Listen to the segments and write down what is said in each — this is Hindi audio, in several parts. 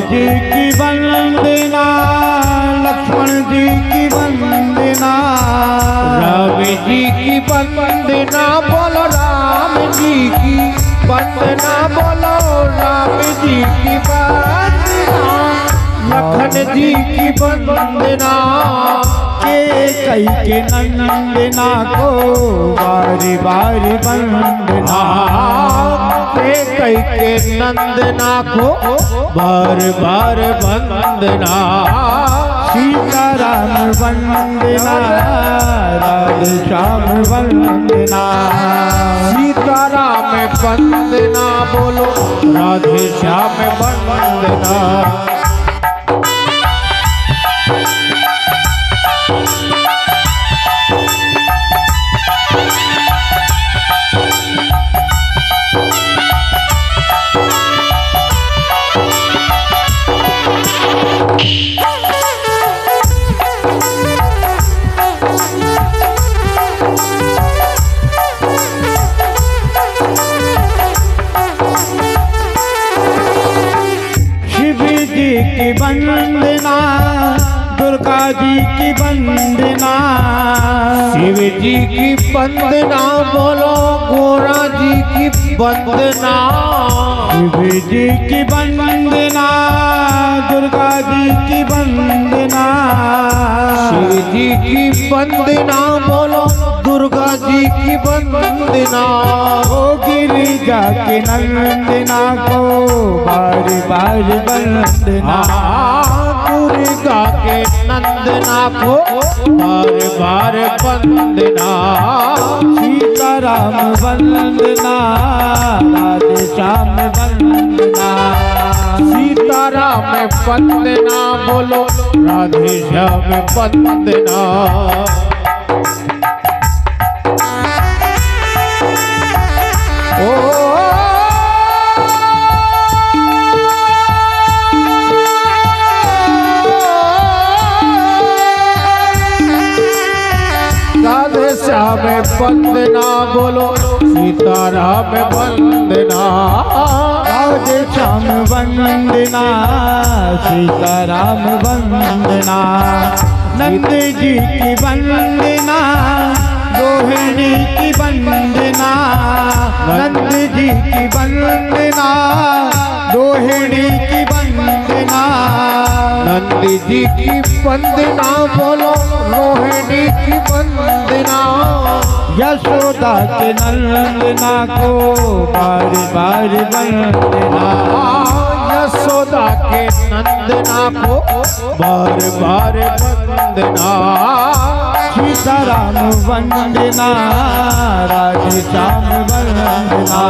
जी की वंदना, लक्ष्मण जी की वंदना, राम जी की वंदना बोलो, राम जी की वंदना बोलो, राम जी की वंदना, लखन जी की वंदना, कई के नंदना को बारी बारी वंदना, कई के नंदना को बार बार वंदना, सीताराम वंदना, राधे श्याम वंदना, सीताराम वंदना बोलो, राधे श्याम वंदना। की वंदना, दुर्गा जी की वंदना, शिव जी की वंदना बोलो, गोरा जी की वंदना, शिव जी की वंदना, दुर्गा जी की वंदना, शिव जी की वंदना बोलो, दुर्गा जी की वंदना, ओ गिरिजा के नंदना को बारी बारी वंदना, दुर्गा के नंदना को बार बार वंदना, सीताराम वंदना, राधे श्याम वंदना, सीताराम वंदना बोलो, राधे श्याम वंदना। ओ राधे श्याम वंदना बोलो, सीताराम वंदना, राधे श्याम वंदना, सीताराम वंदना, नंद जी की वंदना, रोहिणी की वंदना, नंद जी की वंदना, रोहिणी की वंदना, नंद जी की वंदना बोलो, रोहिणी की वंदना, यशोदा के नंदना को बारी बारी वंदना, यशोदा के नंदना को बार बार वंदना, सीताराम वंदना, राधे श्याम वंदना,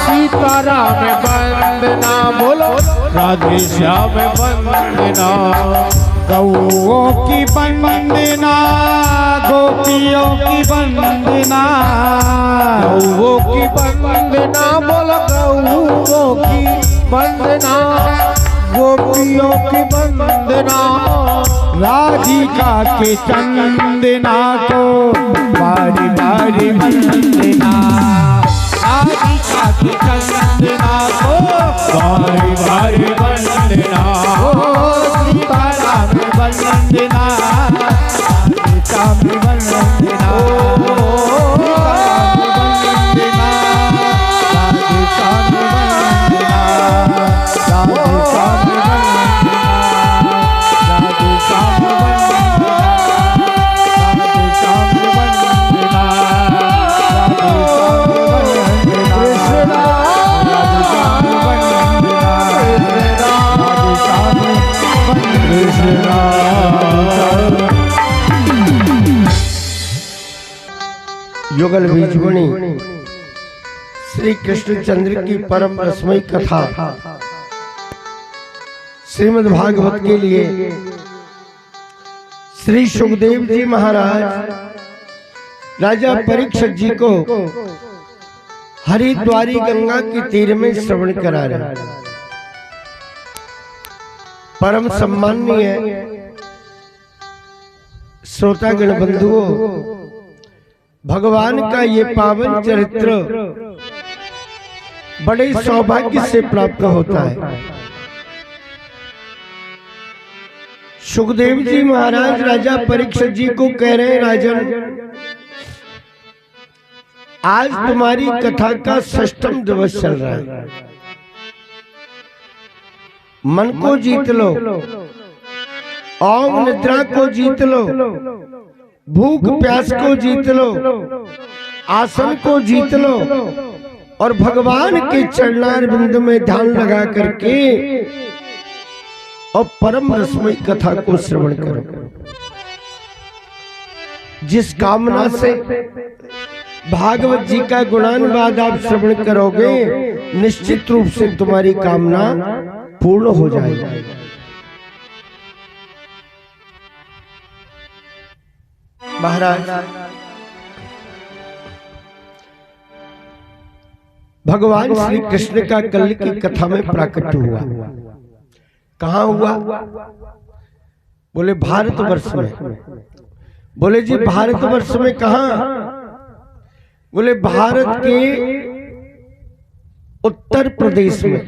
सीताराम वंदना बोलो, राधे श्याम वंदना, गौओं की वंदना, गोपियों की वंदना, गौओं की वंदना बोलो, गौओं की वंदना, गोपियों की वंदना, राधिका के चंदना को बारी बारी वंदना, राधिका के चंदना को बारी बारी वंदना, सीताराम वंदना, श्याम वंदना, युगल बीजगुणी श्री कृष्णचंद्र की परम रसमयी कथा श्रीमद् भागवत के लिए श्री सुखदेव जी महाराज राजा परीक्षित जी को हरिद्वारी गंगा के तीर में श्रवण करा रहे। परम सम्माननीय श्रोतागण बंधुओं, भगवान का ये पावन चरित्र बड़े सौभाग्य से प्राप्त होता है। सुखदेव जी महाराज राजा परीक्षित जी को कह रहे हैं, राजन आज तुम्हारी कथा का 6वां दिवस चल रहा है। मन को जीत लो, ओम निद्रा को जीत लो, भूख प्यास को जीत लो, आसन को जीत लो और भगवान के चरणारविंद में ध्यान लगा करके और परम रसमयी कथा को श्रवण करो। जिस कामना से भागवत जी का गुणानुवाद आप श्रवण करोगे, निश्चित रूप से तुम्हारी कामना पूर्ण हो जाएगी। महाराज भगवान श्री कृष्ण का कल की कथा में प्राकट्य हुआ। कहाँ हुआ? बोले भारतवर्ष में। बोले जी भारतवर्ष में कहाँ? बोले भारत के उत्तर प्रदेश में।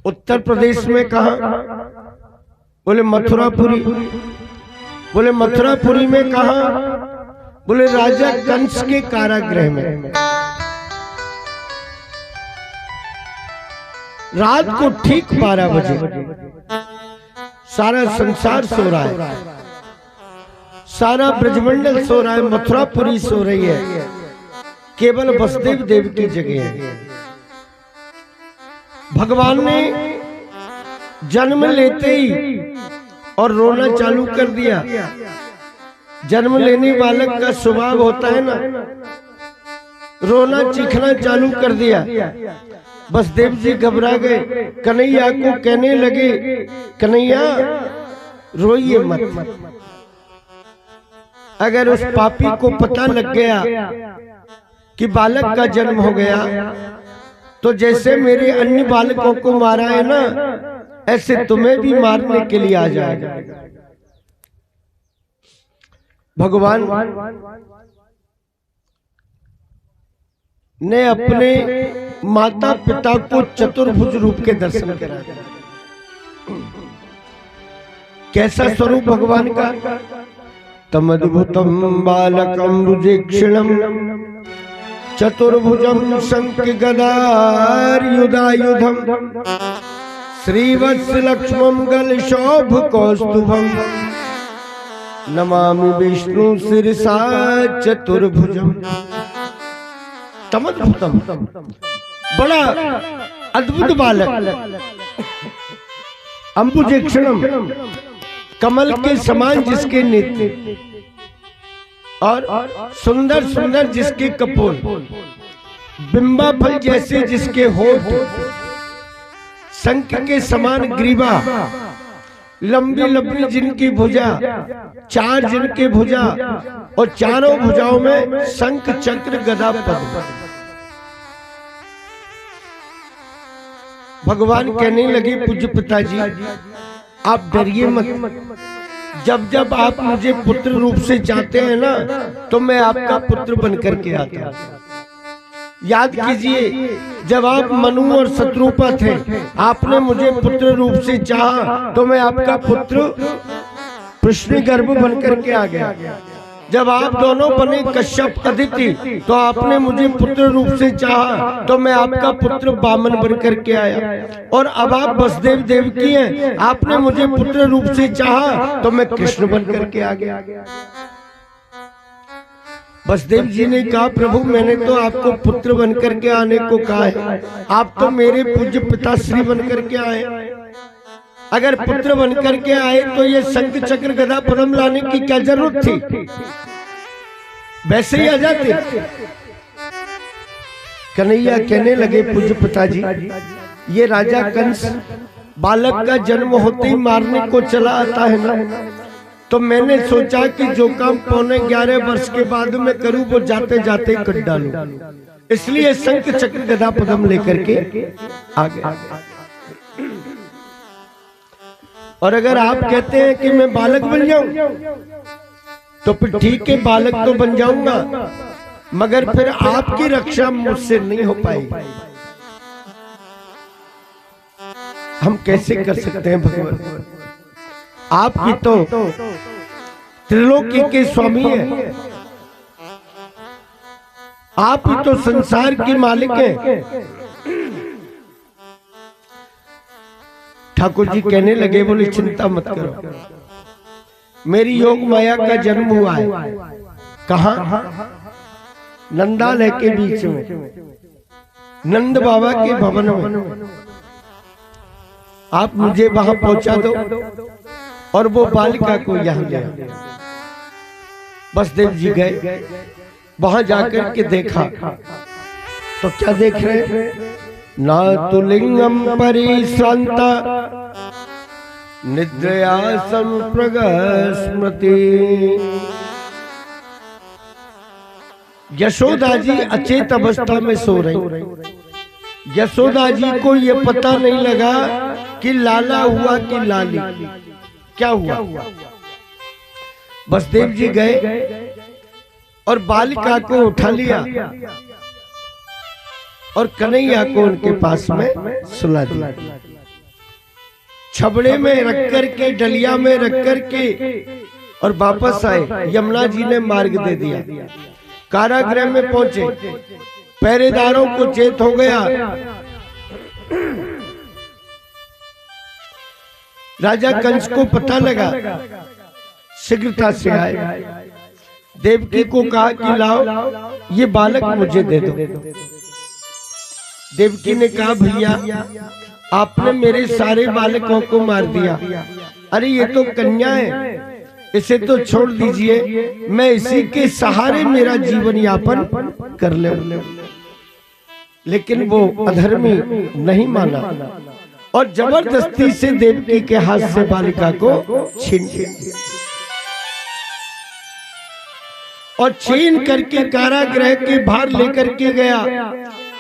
उत्तर प्रदेश में कहाँ? बोले मथुरापुरी। बोले मथुरापुरी में कहाँ? बोले राजा कंस के कारागृह में। रात को ठीक 12 बजे सारा संसार सो रहा है, सारा ब्रजमंडल सो रहा है, मथुरापुरी सो रही है, केवल वसुदेव देव की जगह है। भगवान ने जन्म लेते ही और रोना चालू कर दिया। जन्म लेने बालक का स्वभाव होता है ना, रोना चीखना चालू कर दिया। वसुदेव जी घबरा गए, कन्हैया को कहने लगे, कन्हैया रोइए मत। अगर उस पापी को पता लग गया कि बालक का जन्म हो गया तो जैसे मेरे अन्य बालकों को मारा है ना, ऐसे तुम्हें भी मारने के लिए आ जाएगा। भगवान ने अपने माता पिता को चतुर्भुज रूप के दर्शन कराए। कैसा स्वरूप भगवान का? तमद्भुतम बालकम रुजेक्षणम चतुर्भुजम शंख गदायुधायुधम श्रीवत्स लक्ष्मम गल शोभ कौस्तुभम नमामि विष्णु शिरसा चतुर्भुजम। तमद्भुतम, बड़ा अद्भुत बालक, अंबुजेक्षणम, कमल के समान जिसके नेत्र और सुंदर सुंदर जिसके कपोल, बिंबा फल जैसे जिसके होठ, शंख के समान ग्रीवा, लंबी लंबी जिनकी भुजा, 4 जिनके भुजा और चारों भुजाओं में शंख चक्र गदा पद्म। भगवान कहने लगे, पूज्य पिताजी आप डरिए मत। जब जब आप मुझे पुत्र रूप से चाहते हैं ना, तो मैं आपका पुत्र बनकर के आता हूं। याद कीजिए, जब आप मनु और शत्रुपा थे, आपने मुझे पुत्र रूप से चाहा तो मैं आपका पुत्र कृष्णगर्भ बनकर के आ गया। जब आप दोनों बने कश्यप अदिति, तो आपने मुझे पुत्र रूप से चाहा तो मैं आपका पुत्र वामन बनकर के आया। और अब आप वसुदेव देवकी हैं, आपने मुझे पुत्र रूप से चाहा तो मैं कृष्ण बनकर के आ गया। वसुदेव जी ने कहा, प्रभु मैंने तो आपको पुत्र बनकर के आने को कहा है, आप तो मेरे पूज्य पिताश्री बनकर के आए। अगर पुत्र बनकर के आए तो ये शंख चक्र गदा पद्म लाने की क्या जरूरत थी? वैसे ही आ जाते। कन्हैया कहने लगे, पूज्य पिताजी ये राजा कंस बालक का जन्म होते ही मारने को चला आता है ना, तो मैंने सोचा कि जो काम 11.25 के बाद में करूं वो जाते जाते कर डालूं, इसलिए शंख चक्र गदा पद्म लेकर के आ गया। और अगर आप कहते हैं कि मैं बालक बन जाऊं तो फिर ठीक है, बालक तो बन जाऊंगा, मगर फिर आपकी रक्षा मुझसे नहीं हो पाएगी। हम कैसे कर सकते हैं भगवान? आप ही तो त्रिलोकी के स्वामी हैं, आप ही तो संसार की मालिक हैं। ठाकुर जी कहने लगे, बोले चिंता मत करो, मेरी योग माया का जन्म हुआ है। कहाँ? नंदालय के बीच में, नंद बाबा के भवन में। आप मुझे वहां पहुंचा दो और वो बालिका को यहाँ ले आओ। बसदेव जी गए, वहां जाकर के देखा तो क्या देख रहे? ना तो लिंगम परिश्रांता निद्रया संप्रग स्मृति। यशोदा जी अचेत अवस्था में सो रही। यशोदा जी को ये पता नहीं लगा कि लाला हुआ कि लाली, क्या हुआ। बसदेव जी गए और बालिका को उठा लिया और कन्हैया को उनके पास में सुला दिया। छबड़े में रख करके, डलिया में रख करके और वापस आए। यमुना जी ने मार्ग दे दिया। कारागृह में पहुंचे, पहरेदारों को चेत हो गया। राजा कंस को पता लगा, शीघ्रता से आए, देवकी को कहा कि लाओ ये बालक मुझे दे दो। देवकी ने कहा, भैया आपने मेरे सारे बालकों को मार दिया। अरे ये तो कन्या है, इसे तो छोड़ दीजिए, मैं इसी के सहारे मेरा जीवन यापन कर ले। लेकिन वो अधर्मी नहीं माना और जबरदस्ती से देवकी के हाथ से बालिका को छीन लिया और छीन करके कारागृह के बाहर लेकर के गया।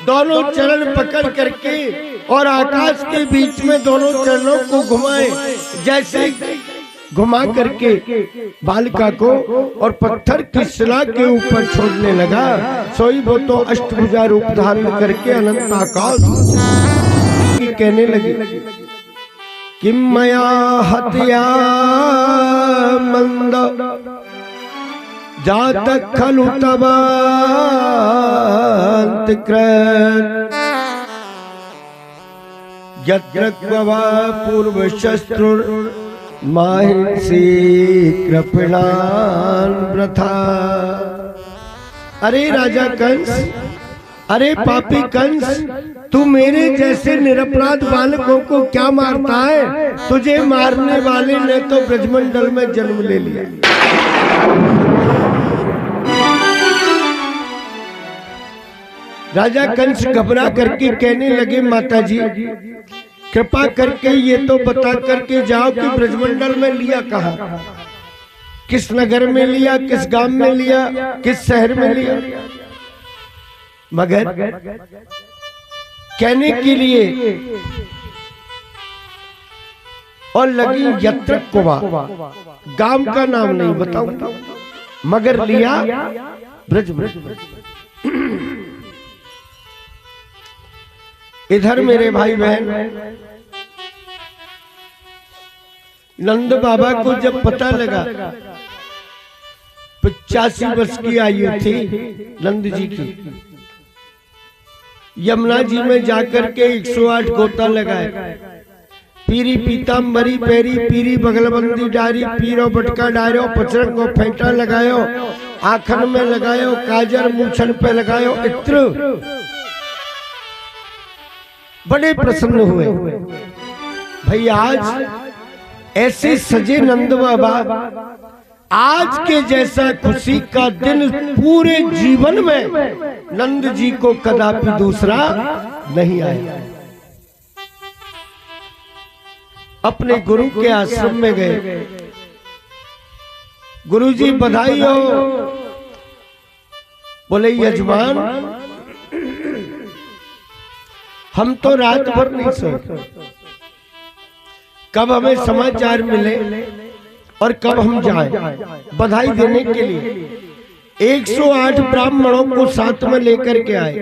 दोनों चरण पकड़ करके और आकाश के बीच में दोनों चरणों को घुमाए, जैसे घुमा करके बालिका को और पत्थर की शिला के ऊपर छोड़ने लगा। सोई वो तो अष्टभुजा रूप धारण करके अनंत आकाश कहने लगी, किम मया हत्या मंद जात खलु तवांत यत्र क्ववा पूर्व शस्त्र माहिंसी कृपणान वृथा। अरे राजा कंस, अरे पापी कंस, तू मेरे जैसे निरपराध बालकों को क्या मारता है? तुझे मारने वाले ने तो ब्रजमंडल में जन्म ले लिया। राजा कंस घबरा करके कहने लगे, माता जी कृपा करके ये तो बता करके जाओ कि ब्रजमंडल में लिया कहाँ, किस नगर में लिया, किस गांव में लिया, किस शहर में लिया। मगर कहने के लिए और लगी यत्र क्वा, गांव का नाम नहीं बताऊंगा, मगर लिया ब्रज में। इधर मेरे भाई बहन, नंद बाबा को जब पता लगा, 85 वर्ष की आयु थी नंद जी की, यमुना जी में जाकर के 108 गोता लगाए। पीरी पीताम्बरी पैरी, पीरी बगलबंदी डारी, पीरो बटका डारो, पचरंग को फेंटा लगायो, आखन में लगायो, काजर मूछन पे लगायो, इत्र। बड़े प्रसन्न हुए। भाई आज ऐसे सजे नंद बाबा, आज के जैसा खुशी का दिन पूरे जीवन में नंद जी को कदापि दूसरा नहीं आया। अपने गुरु के आश्रम में गए। गुरुजी बधाई हो। बोले यजमान हम तो रात भर नहीं सोए, कब हमें समाचार मिले और कब हम जाएं बधाई देने के लिए। 108 ब्राह्मणों को साथ में लेकर के आए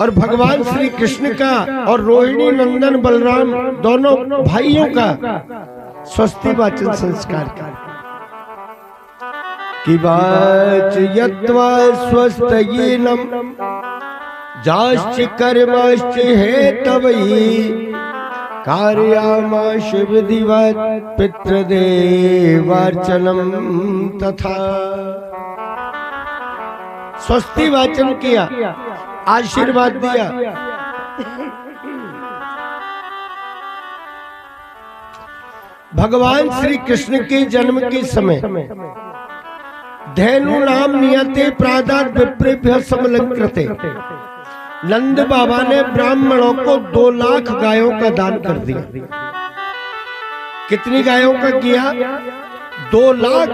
और भगवान श्री कृष्ण का और रोहिणी नंदन बलराम दोनों भाइयों का स्वस्ति वाचन संस्कार का कि वाचयत्वा स्वस्तयीनम जाश्च कर्मश्च हेतवहि कार्यामाश विधिवत् पितृदेवार्चनम तथा। स्वस्ति वाचन किया, आशीर्वाद दिया। भगवान श्री कृष्ण के जन्म के समय धेनु नाम नियते प्रादात विप्रेभ्य समलंकृते नंद बाबा ने ब्राह्मणों को 2 लाख गायों का दान कर दिया। कितनी गायों का किया? 2 लाख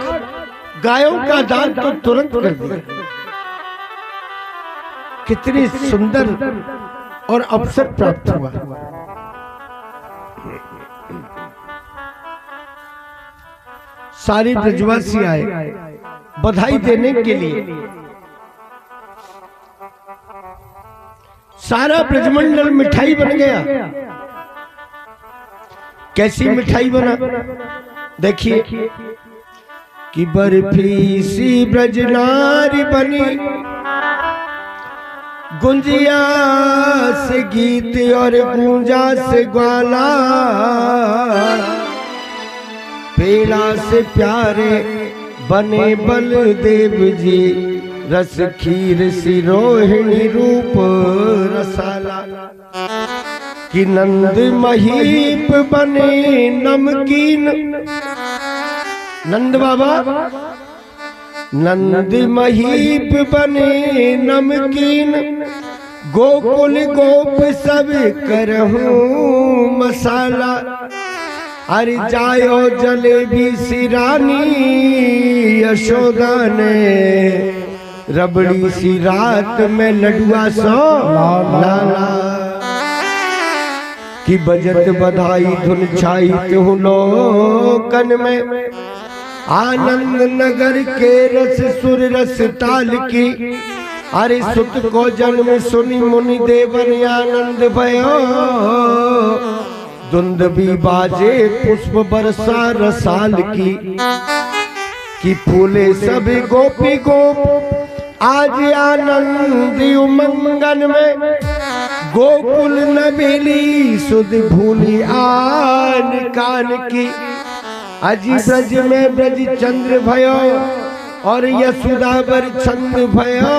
गायों का दान तो तुरंत कर दिया। कितनी सुंदर और अवसर प्राप्त हुआ। सारे ब्रजवासी आए बधाई देने के लिए। सारा ब्रजमंडल मिठाई बन गया। कैसी मिठाई बना? देखिए कि बर्फी सी ब्रजनारी बनी, गुंजिया से गीत और गूंजा से ग्वाला, पेड़ा से प्यारे बने बलदेव जी, रस खीर सी रोहिणी रूप रसाला, कि नंद महीप बने नमकीन। नंद बाबा नंद महीप बने नमकीन, गोकुल गोप सब करहूं मसाला, अरे जायो जलेबी सी रानी यशोदा ने, रबड़ी सी रात में लडुआ सो लाला, कि बजत बधाई धुन छाई तुम लोकन में, आनंद नगर के रस सुर रस ताल की, अरे सुत को जन्म सुनी मुनि देवन आनंद भयो, दुंदभी बाजे पुष्प बरसा रसाल की, कि फूले सभी गोपी गोप आज आनंद उमंगन में, गोकुल नबेली सुध भूली आन कान की, अजी ब्रज में ब्रज चंद्र भयो और यशोदा बर छंद भयो,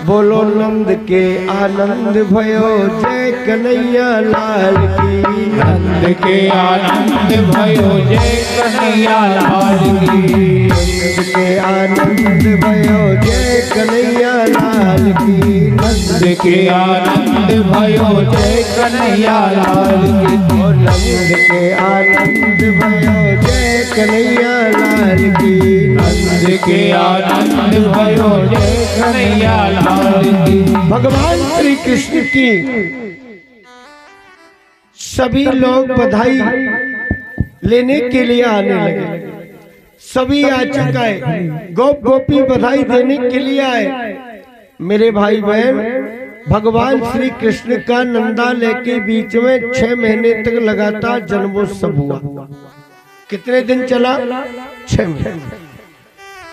बोलो नंद के आनंद भयो जय कन्हैया लाल की, नंद के आनंद भयो जय कन्हैया लाल की, नंद के आनंद भयो जय कन्हैया लाल की, नंद के आनंद भयो जय कन्हैया लाल की, नंद के आनंद भयो जय कन्हैया लाल की, नंद के आनंद भयो जय कन्हैया लाल की। भगवान श्री कृष्ण की सभी लोग बधाई लेने के लिए आने लगे। सभी आ चुका है, गोप गोपी बधाई देने के लिए आए। मेरे भाई बहन, भगवान श्री कृष्ण का नंदा लेके बीच में 6 महीने तक लगातार जन्मोत्सव हुआ। कितने दिन चला? 6 महीने।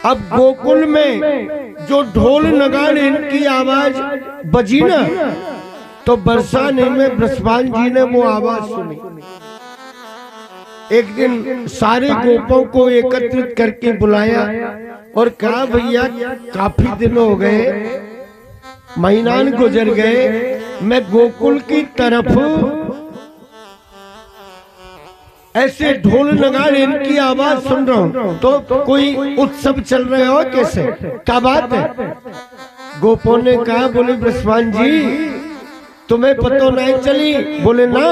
अब गोकुल में जो ढोल नगाड़े इनकी आवाज बजी ना, तो बरसाने में बृषभान जी ने वो आवाज सुनी। एक दिन सारे गोपों को एकत्रित करके बुलाया और कहा भैया काफी दिन हो गए, महीनान गुजर गए, मैं गोकुल की तरफ ऐसे ढोल नगाड़े इनकी आवाज सुन रहा हूँ, तो कोई उत्सव चल रहा हो कैसे, क्या बात है? गोपों ने कहा बोले बृषभान जी तुम्हें पतो नहीं चली? बोले ना।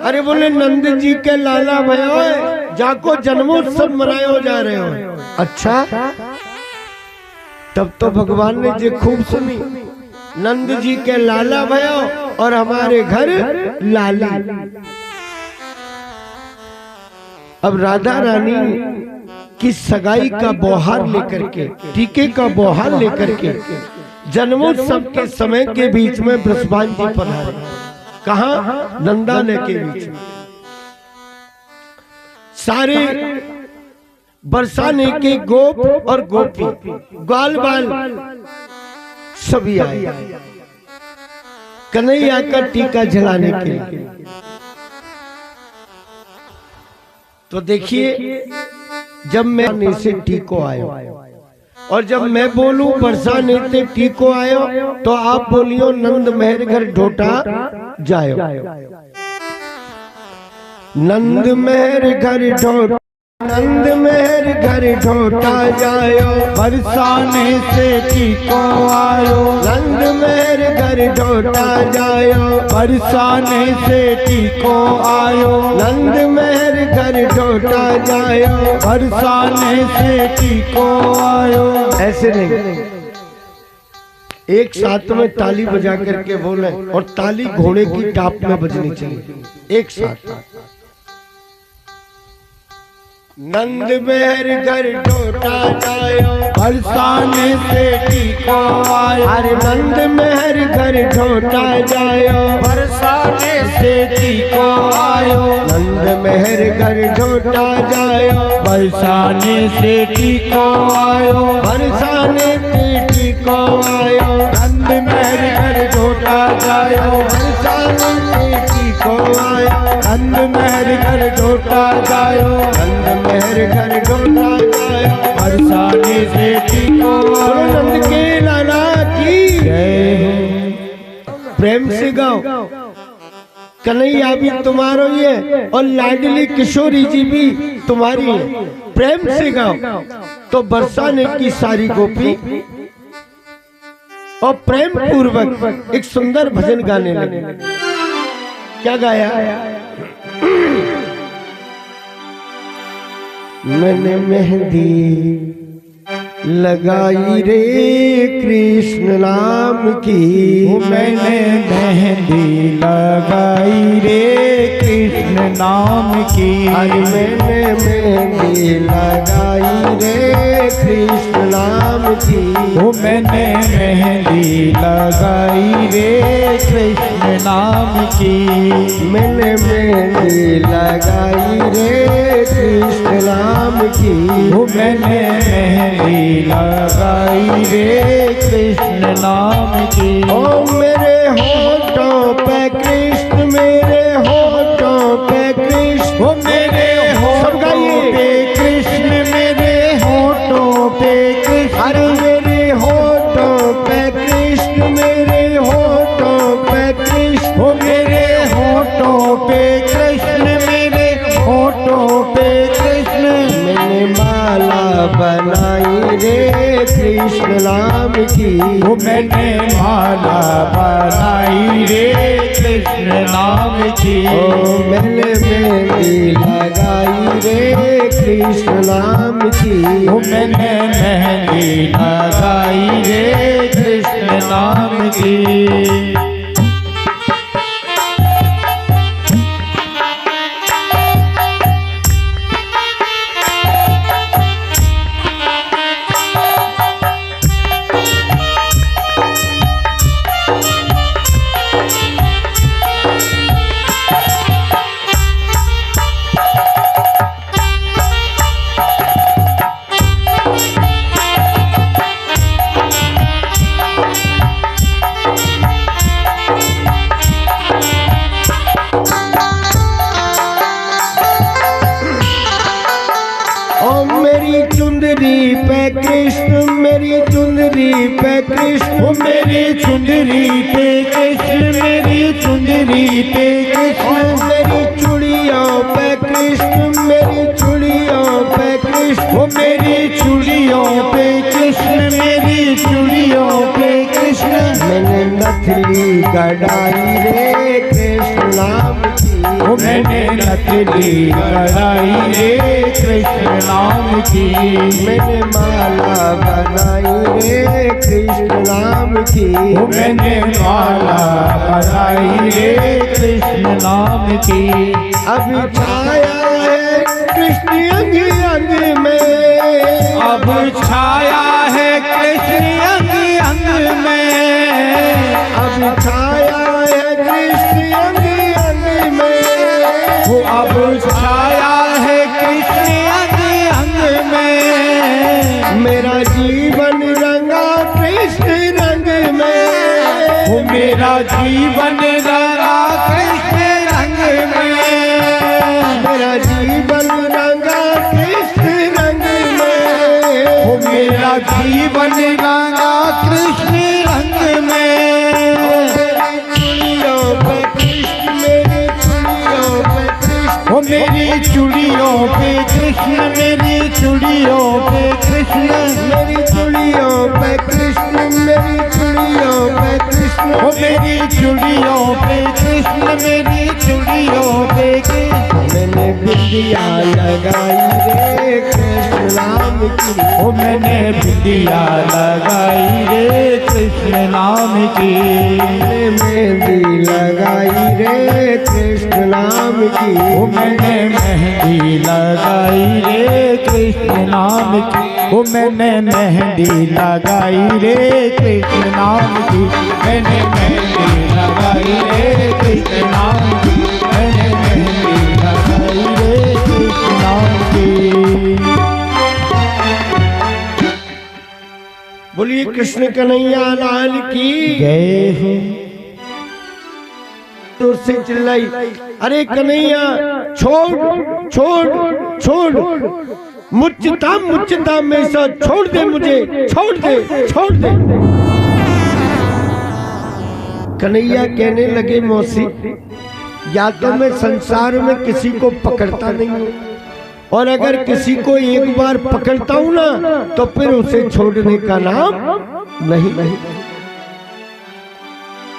अरे बोले नंद जी के लाला भयो जाको जन्मोत्सव मनायो जा रहे हो। अच्छा, तब तो भगवान ने जी खूब सुनी। नंद जी के लाला भयो और हमारे घर लाली। अब राधा रानी की सगाई का बौहार लेकर के, टीके का बौहार लेकर के जन्मोत्सव के समय के बीच में बृषभान जी पधारे। कहा? नंदाने के बीच में। सारे बरसाने के गोप और गोपी, ग्वाल बाल सभी आए कन्हैया का टीका जलाने के लिए। तो देखिए, जब मैं से टीको आयो और जब मैं बोलूं बरसा नेते टीको आयो तो आप बोलियो नंद मेहर घर ढोटा जायो। नंद मेहर घर ढोटा, नंद मेहर घर ढोटा जायो, बरसाने से टीको आयो। नंद मेहर घर ढोटा जायो, बरसाने से टीको आयो। नंद मेहर घर ढोटा जायो, बरसाने से टीको आयो। ऐसे नहीं, एक साथ में ताली बजा करके बोले और ताली घोड़े की टाप में बजनी चाहिए एक साथ। नंद मेहर घर ढोटा जायो, बरसाने से टीको आयो। अरे नंद मेहर घर ढोटा जायो, बरसाने से टीको आयो। नंद मेहर घर ढोटा जायो, बरसाने से टीको आयो। बरसाने से टीको आयो। नंद मेहर घर ढोटा जायो, बरसाने से टीको आयो। नंद मेहर घर ढोटा जायो। नंद मेहर घर ढोटा जायो, बरसाने से टीको आयो। नंद के लाला की जय हो। प्रेम से गाओ। कन्हैया भी तुम्हारो ही है और लाडली किशोरी जी भी तुम्हारी है। प्रेम से गाओ। तो बरसाने की सारी गोपी और प्रेम पूर्वक एक सुंदर भजन गाने लगे। क्या गाया? मैंने मेहंदी लगाई रे कृष्ण नाम की, मैंने मेहंदी लगाई रे कृष्ण नाम की। आज मैंने मेहंदी लगाई रे कृष्ण नाम की। मैंने मेहंदी लगाई रे कृष्ण नाम की। मैंने मेहंदी लगाई रे कृष्ण नाम की। मैंने मेहंदी लगाई रे कृष्ण नाम की। ओ मेरे होठों पे कृष्ण, मेरे होठों पे कृष्ण, ओ मेरे होठों पे कृष्ण, मेरे होठों पे कृष्ण। अरे मेरे होठों पे कृष्ण, मेरे होठों पे कृष्ण। ओ मेरे होठों पे कृष्ण, मेरे होठों पे कृष्ण। मैंने माला बनाई रे कृष्ण नाम की। मैंने माला बनाई रे कृष्ण नाम की। ओ मैंने मेहंदी लगाई रे कृष्ण नाम की। मैंने मेहंदी लगाई रे कृष्ण नाम की। चुंदरी पे कृष्ण, मेरी चुंदरी पे कृष्ण। मेरी चुंदरी पे कृष्ण, मेरी चुंदरी पे कृष्ण। मेरी चूड़ियों पे कृष्ण, मेरी चूड़ियों पे कृष्ण। मेरी चूड़ियों पे कृष्ण, मेरी चूड़ियों पे कृष्ण। मैंने नथली कढ़ाई रे कृष्ण नाम की। मैंने नकली कढ़ाई रे कृष्ण नाम की। मैंने माला बनाई रे कृष्ण नाम की। मैंने माला बनाई रे कृष्ण नाम की। अभी छाया है कृष्ण अंग अंग में। अब छाया है कृष्ण अंग अंग में। अब छाया है कृष्ण अंग अंग में। वो अब छाया है कृष्ण अंग अंग में। मेरा जीवन रंगा कृष्ण रंग में। वो मेरा जीवन रंगा कृष्ण रंग में। मेरा जीवन रंगा कृष्ण रंग में। वो मेरा जीवन रंगा कृष्ण रंग में। चूड़ियों पे कृष्ण मेरी चूड़ियों पे कृष्ण। वो मेरी चूड़ियों पे कृष्ण मेरी चूड़ियों पे कृष्ण। मेरी चूड़ियों पे कृष्ण मेरी चूड़ियों पे कृष्ण। वो मेरी चूड़ियों पे कृष्ण मेरी चूड़ियों पे कृष्ण। मैंने बिंदिया लगाई रे कृष्ण नाम की। वो मैंने बिंदिया लगाई रे कृष्ण नाम की। मैंने मेहंदी लगाई रे कृष्ण नाम की। वो मैंने मेहंदी लगाई रे कृष्ण नाम की। वो मैंने मेहंदी लगाई रे कृष्ण नाम की। मैंने मेहंदी लगाई रे कृष्ण नाम की। मैंने मेहंदी लगाई रे कृष्ण नाम की। बोलिए कृष्ण कन्हैया लाल की जय हो। जोर से चिल्लाई, अरे कन्हैया छोड़ छोड़ छोड़, मुझता में से छोड़ दे, मुझे छोड़ दे छोड़ दे। कन्हैया कहने लगे मौसी, या तो मैं संसार में किसी को पकड़ता नहीं हूँ, और अगर किसी को एक बार पकड़ता हूँ ना तो फिर उसे छोड़ने का नाम नहीं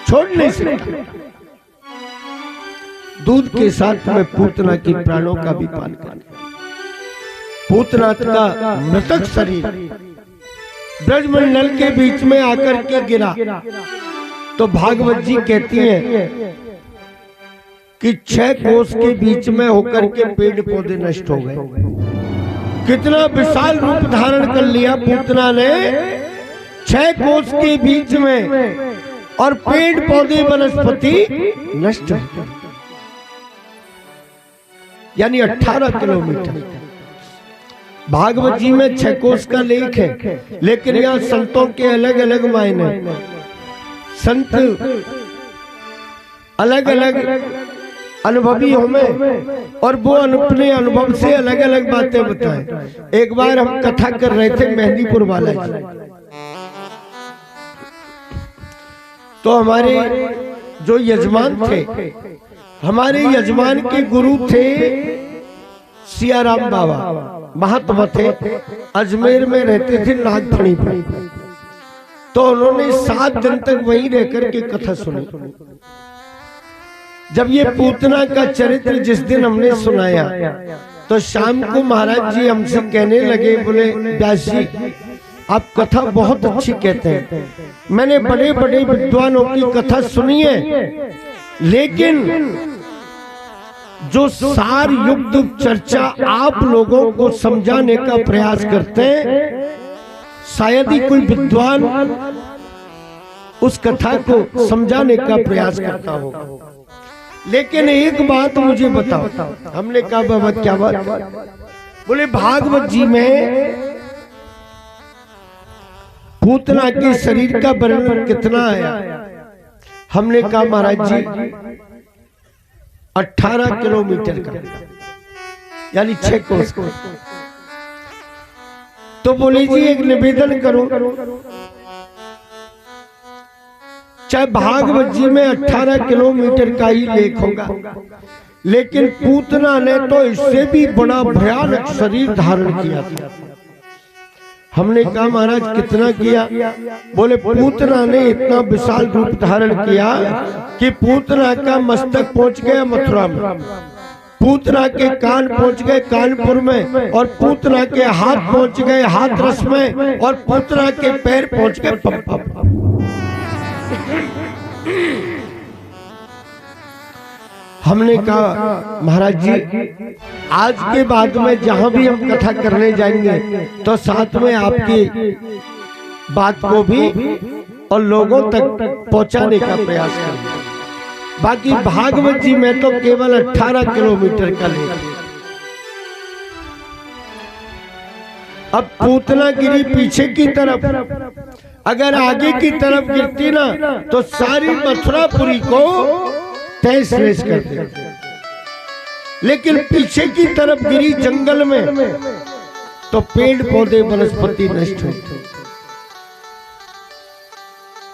छोड़ नहीं सकता। दूध के साथ में पूतना की प्राणों का भी पान कर। पूतना का मृतक शरीर ब्रजमंडल के बीच में आकर के गिरा तो भागवत जी कहती हैं कि 6 कोस के बीच में होकर के पेड़ पौधे नष्ट हो गए। कितना विशाल रूप धारण कर लिया पूतना ने 6 कोस के बीच में, और पेड़ पौधे वनस्पति नष्ट हो गए, यानी 18 किलोमीटर। भागवत जी में 6 कोस का लेख है, लेकिन यहाँ संतों के अलग अलग मायने, संत अलग अलग अनुभवी हमें, और वो अपने अनुभव से अलग अलग बातें बताएं। एक बार हम कथा कर रहे थे मेहंदीपुर वाला जी, तो हमारे जो यजमान थे, हमारे यजमान के गुरु थे सियाराम बाबा, महात्मा थे, अजमेर में रहते थे नागफणी पर। तो उन्होंने 7 दिन तक वहीं रहकर के कथा सुनी। जब ये पूतना का चरित्र जिस दिन हमने सुनाया तो शाम को महाराज जी हमसे कहने लगे, बोले व्यास जी आप कथा बहुत अच्छी कहते हैं, मैंने बड़े बड़े विद्वानों की कथा सुनी है, लेकिन जो सार युक्त चर्चा आप लोगों को समझाने का प्रयास करते हैं, शायद ही कोई विद्वान उस कथा को समझाने का प्रयास करता हो। लेकिन एक बात मुझे बताओ। हमने कहा बाबा क्या बात? बोले भागवत जी में पूतना के शरीर का वर्णन कितना आया? हमने कहा महाराज जी 18 किलोमीटर का, यानी 6 कोस का। तो बोले जी एक निवेदन करो, चाहे भागवत जी में 18 किलोमीटर का ही लेख होगा, लेकिन पूतना ने तो इससे भी बड़ा भयानक शरीर धारण किया था। हमने कहा महाराज कितना किया? बोले पूतना ने इतना विशाल रूप धारण किया कि पूतना का मस्तक पहुंच गया मथुरा में, पूतना के कान पहुंच गए कानपुर में, और पूतना के हाथ पहुंच गए हाथरस में, और पूतना के पैर पहुंच गए पंपा। हमने कहा महाराज जी आज के बाद में जहां भी हम कथा करने जाएंगे तो साथ में आपकी बात को भी और लोगों तक पहुंचाने का प्रयास करेंगे। बाकी भागवत जी में तो केवल 18 किलोमीटर का ले। अब पूतना गिरी पीछे की तरफ, अगर आगे की तरफ गिरती ना तो सारी मथुरापुरी को तहस नहस कर देते, लेकिन पीछे की तरफ गिरी जंगल में तो पेड़ पौधे वनस्पति नष्ट होते।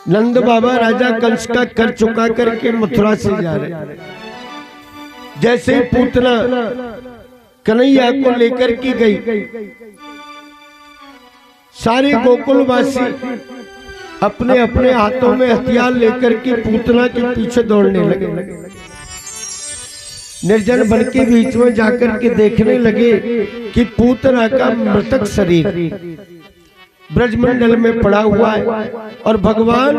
नंद बाबा राजा कंस का कर चुका करके मथुरा से जा रहे, जैसे ही पूतना कन्हैया को लेकर की गई, सारे गोकुलवासी अपने अपने हाथों में हथियार लेकर के पूतना के पीछे दौड़ने लगे। निर्जन वन के बीच में जाकर के देखने लगे कि पूतना का मृतक शरीर ब्रजमंडल में पड़ा हुआ है और भगवान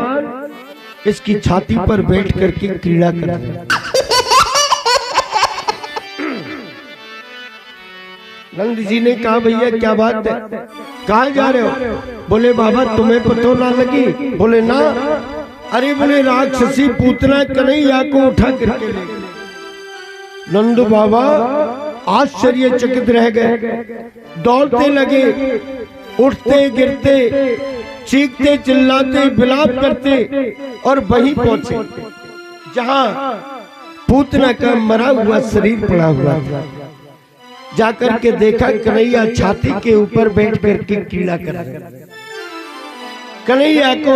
इसकी छाती पर बैठ करके क्रीड़ा कर रहे हैं। नंद जी ने कहा भैया क्या बात है, कहाँ जा रहे हो? बोले बाबा तुम्हें पता ना लगी? बोले ना। अरे बोले राक्षसी पूतना कन्हैया को उठा करके ले गए। नंद बाबा आश्चर्यचकित रह गए, दौड़ते लगे, उठते गिरते, चीखते चिल्लाते विलाप करते और वहीं पहुंचे जहां पूतना का मरा हुआ शरीर पड़ा हुआ था। जाकर के देखा कन्हैया छाती के ऊपर बैठ करके क्रीड़ा कर रहे। कन्हैया को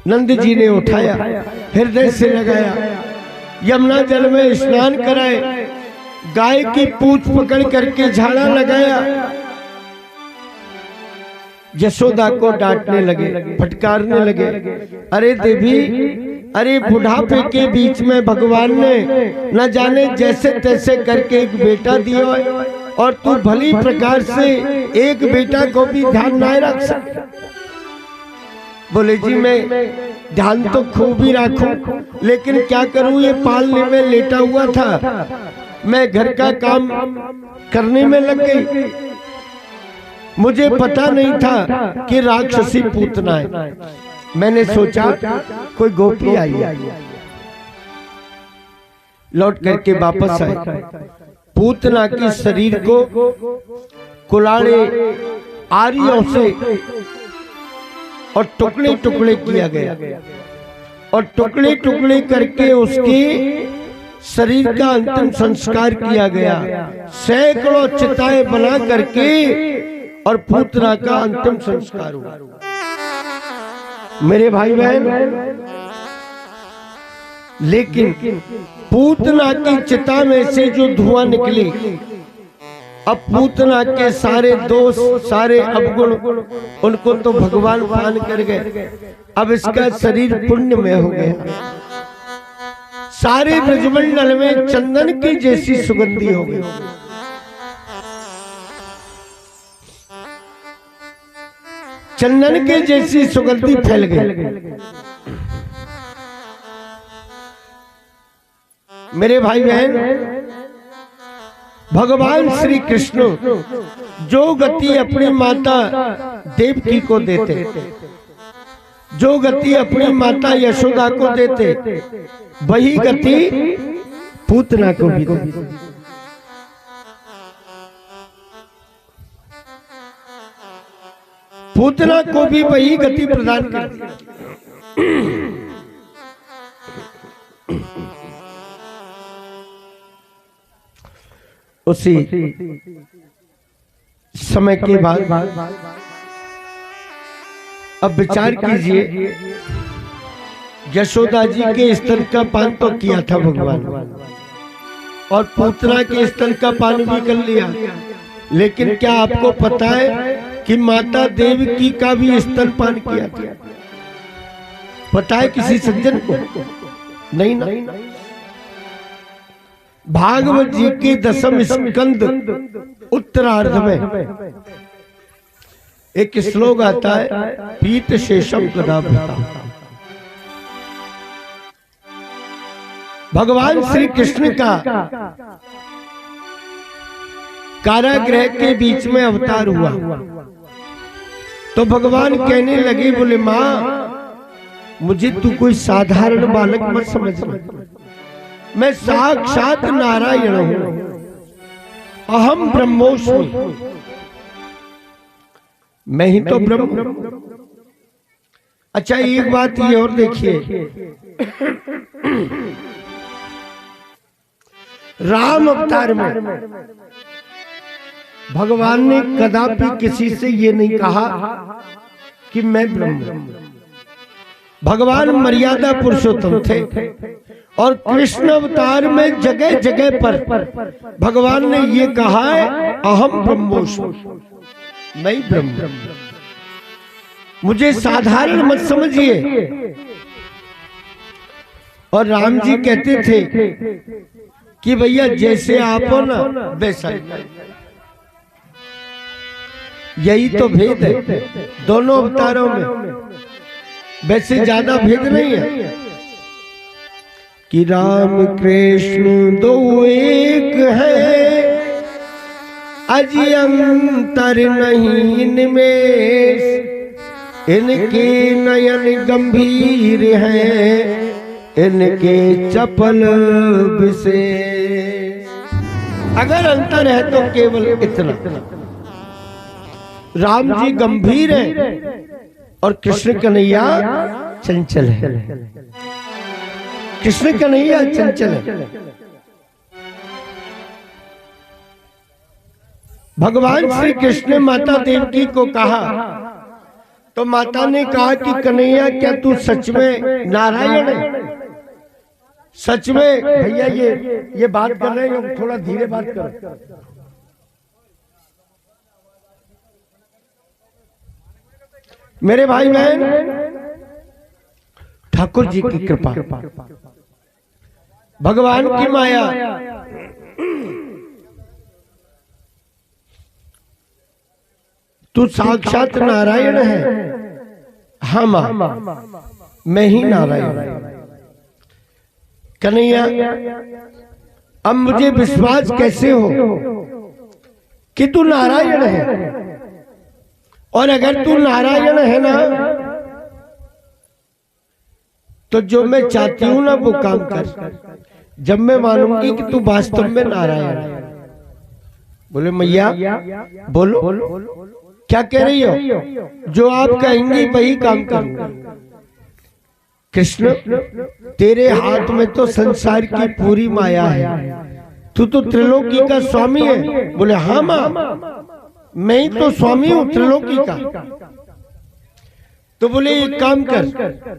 नंद जी ने उठाया, हृदय से लगाया, यमुना जल में स्नान कराए, गाय की पूंछ पकड़ करके झाड़ा लगाया, यशोदा को डांटने लगे, फटकारने लगे। अरे देवी, अरे बुढ़ापे के बीच में भगवान ने न जाने जैसे तैसे करके एक बेटा दिया और तू भली प्रकार से एक बेटा को भी ध्यान नहीं रख सकता। बोले जी मैं ध्यान तो खूब ही रखूं, लेकिन क्या करूं, ये पालने में लेटा हुआ था, मैं घर का काम करने में लग गई, मुझे पता नहीं था कि राक्षसी पूतना है। मैंने सोचा कोई गोपी आई है, लौट करके वापस आए। पूतना की शरीर को कुलाड़े आरियों से और टुकड़े टुकड़े किया गया और टुकड़े टुकड़े करके उसके शरीर का अंतिम संस्कार किया गया। सैकड़ों चिताएं बना करके और पूतना का अंतिम संस्कार हुआ। मेरे भाई बहन, लेकिन पूतना की चिता में से जो धुआं निकली, अब पूतना के सारे दोष, सारे अवगुण, उनको तो भगवान पान कर गए। अब इसका शरीर पुण्य में हो गया, सारे ब्रजमंडल में चंदन की जैसी सुगंधी हो गई। चंदन के जैसी सुगंधी फैल गई। मेरे भाई बहन, भगवान श्री कृष्ण जो गति अपनी माता देवकी को देते, जो गति अपनी माता यशोदा को देते, वही गति पूतना को भी देते। पूतना को भी वही गति प्रदान करती। उसी समय के बाद अब विचार कीजिए, यशोदा जी के स्तन का पान तो किया था भगवान और पूतना के स्तन का पान भी कर लिया, लेकिन क्या आपको पता है कि माता देवकी का भी स्तनपान किया था? पता है किसी सज्जन को? नहीं ना। भागवत जी के 10वें स्कंद उत्तरार्ध में एक श्लोक आता है, पीत शेषम कदाभृता। भगवान श्री कृष्ण का कारागृह के बीच में अवतार हुआ तो भगवान कहने लगे, बोले मां मुझे तू कोई साधारण बालक मत समझना, मैं साक्षात नारायण हूं, अहम ब्रह्मोस्मि, मैं ही तो ब्रह्म। अच्छा एक बात ये और देखिए, राम अवतार में भगवान ने कदापि किसी से ये नहीं कहा कि मैं ब्रह्म। भगवान मर्यादा पुरुषोत्तम थे और कृष्ण अवतार में जगह जगह पर भगवान ने ये कहा है, अहम ब्रह्मोस्मि, मैं ब्रह्म। मुझे साधारण मत समझिए। और राम जी कहते थे कि भैया जैसे आप हो ना वैसा ही। यही तो भेद है दोनों अवतारों में, वैसे ज्यादा भेद नहीं है कि राम कृष्ण दो एक है, अजी अंतर नहीं इनमें, इनके नयन गंभीर हैं, इनके चपल विशेष। अगर अंतर है तो केवल इतना, राम जी गंभीर है और कृष्ण कन्हैया चंचल है। कृष्ण कन्हैया चंचल है। भगवान श्री कृष्ण ने माता देवकी को कहा तो माता ने कहा कि कन्हैया क्या तू सच में नारायण है? सच में? भैया ये बात कर रहे हैं, थोड़ा धीरे बात करो। मेरे भाई बहन, ठाकुर जी की कृपा, भगवान की माया, तू साक्षात नारायण है। हाँ मां, मैं ही नारायण। कन्हैया अब मुझे विश्वास कैसे हो कि तू नारायण है? और अगर तू नारायण है ना तो जो मैं चाहती हूं ना वो काम कर। जब मैं मानूंगी कि तू वास्तव में नारायण है। बोले मैया बोलो क्या कह रही हो? जो आप कहेंगी वही काम करूंगा। कृष्ण तेरे हाथ में तो संसार की पूरी माया है, तू तो त्रिलोकी का स्वामी है। बोले हाँ मां, मैं ही तो स्वामी हूं त्रिलोकी का। तो बोले एक काम कर।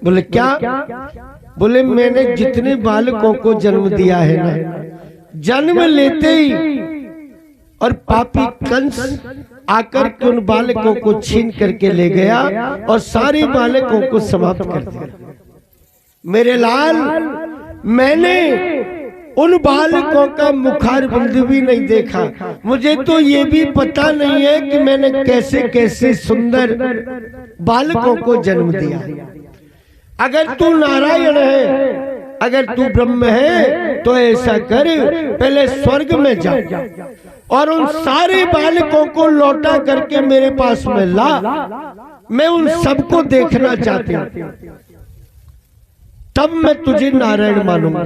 बोले क्या? बोले मैंने जितने बालकों को जन्म दिया है ना, जन्म लेते ही और पापी कंस आकर के उन बालकों को छीन करके ले गया और सारे बालकों को समाप्त कर दिया। मेरे लाल, मैंने उन बालकों का मुखारबिंद भी नहीं देखा। मुझे तो ये भी पता नहीं है कि मैंने कैसे कैसे सुंदर बालकों को जन्म दिया। अगर तू नारायण है, अगर तू ब्रह्म है तो ऐसा कर, पहले स्वर्ग में जा और उन सारे बालकों को लौटा करके मेरे पास में ला। मैं उन सबको देखना चाहती हूँ, तब मैं तुझे नारायण मानूंगा।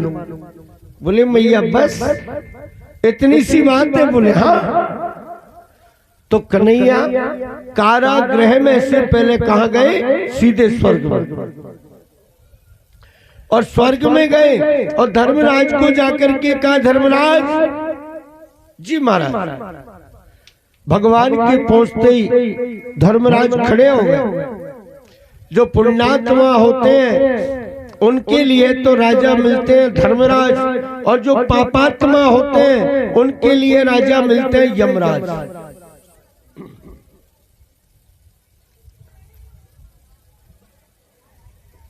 बोले मैया बस इतनी सी बात है? बोले हाँ। तो कन्हैया कारागृह में से पहले कहाँ गए? सीधे स्वर्ग में। और स्वर्ग में गए और धर्मराज को जाकर के कहा, धर्मराज जी महाराज। भगवान के पहुंचते ही धर्मराज खड़े हो गए। जो पुण्यात्मा होते हैं उनके लिए तो राजा मिलते हैं धर्मराज, और जो पापात्मा होते हैं उनके लिए राजा मिलते हैं यमराज।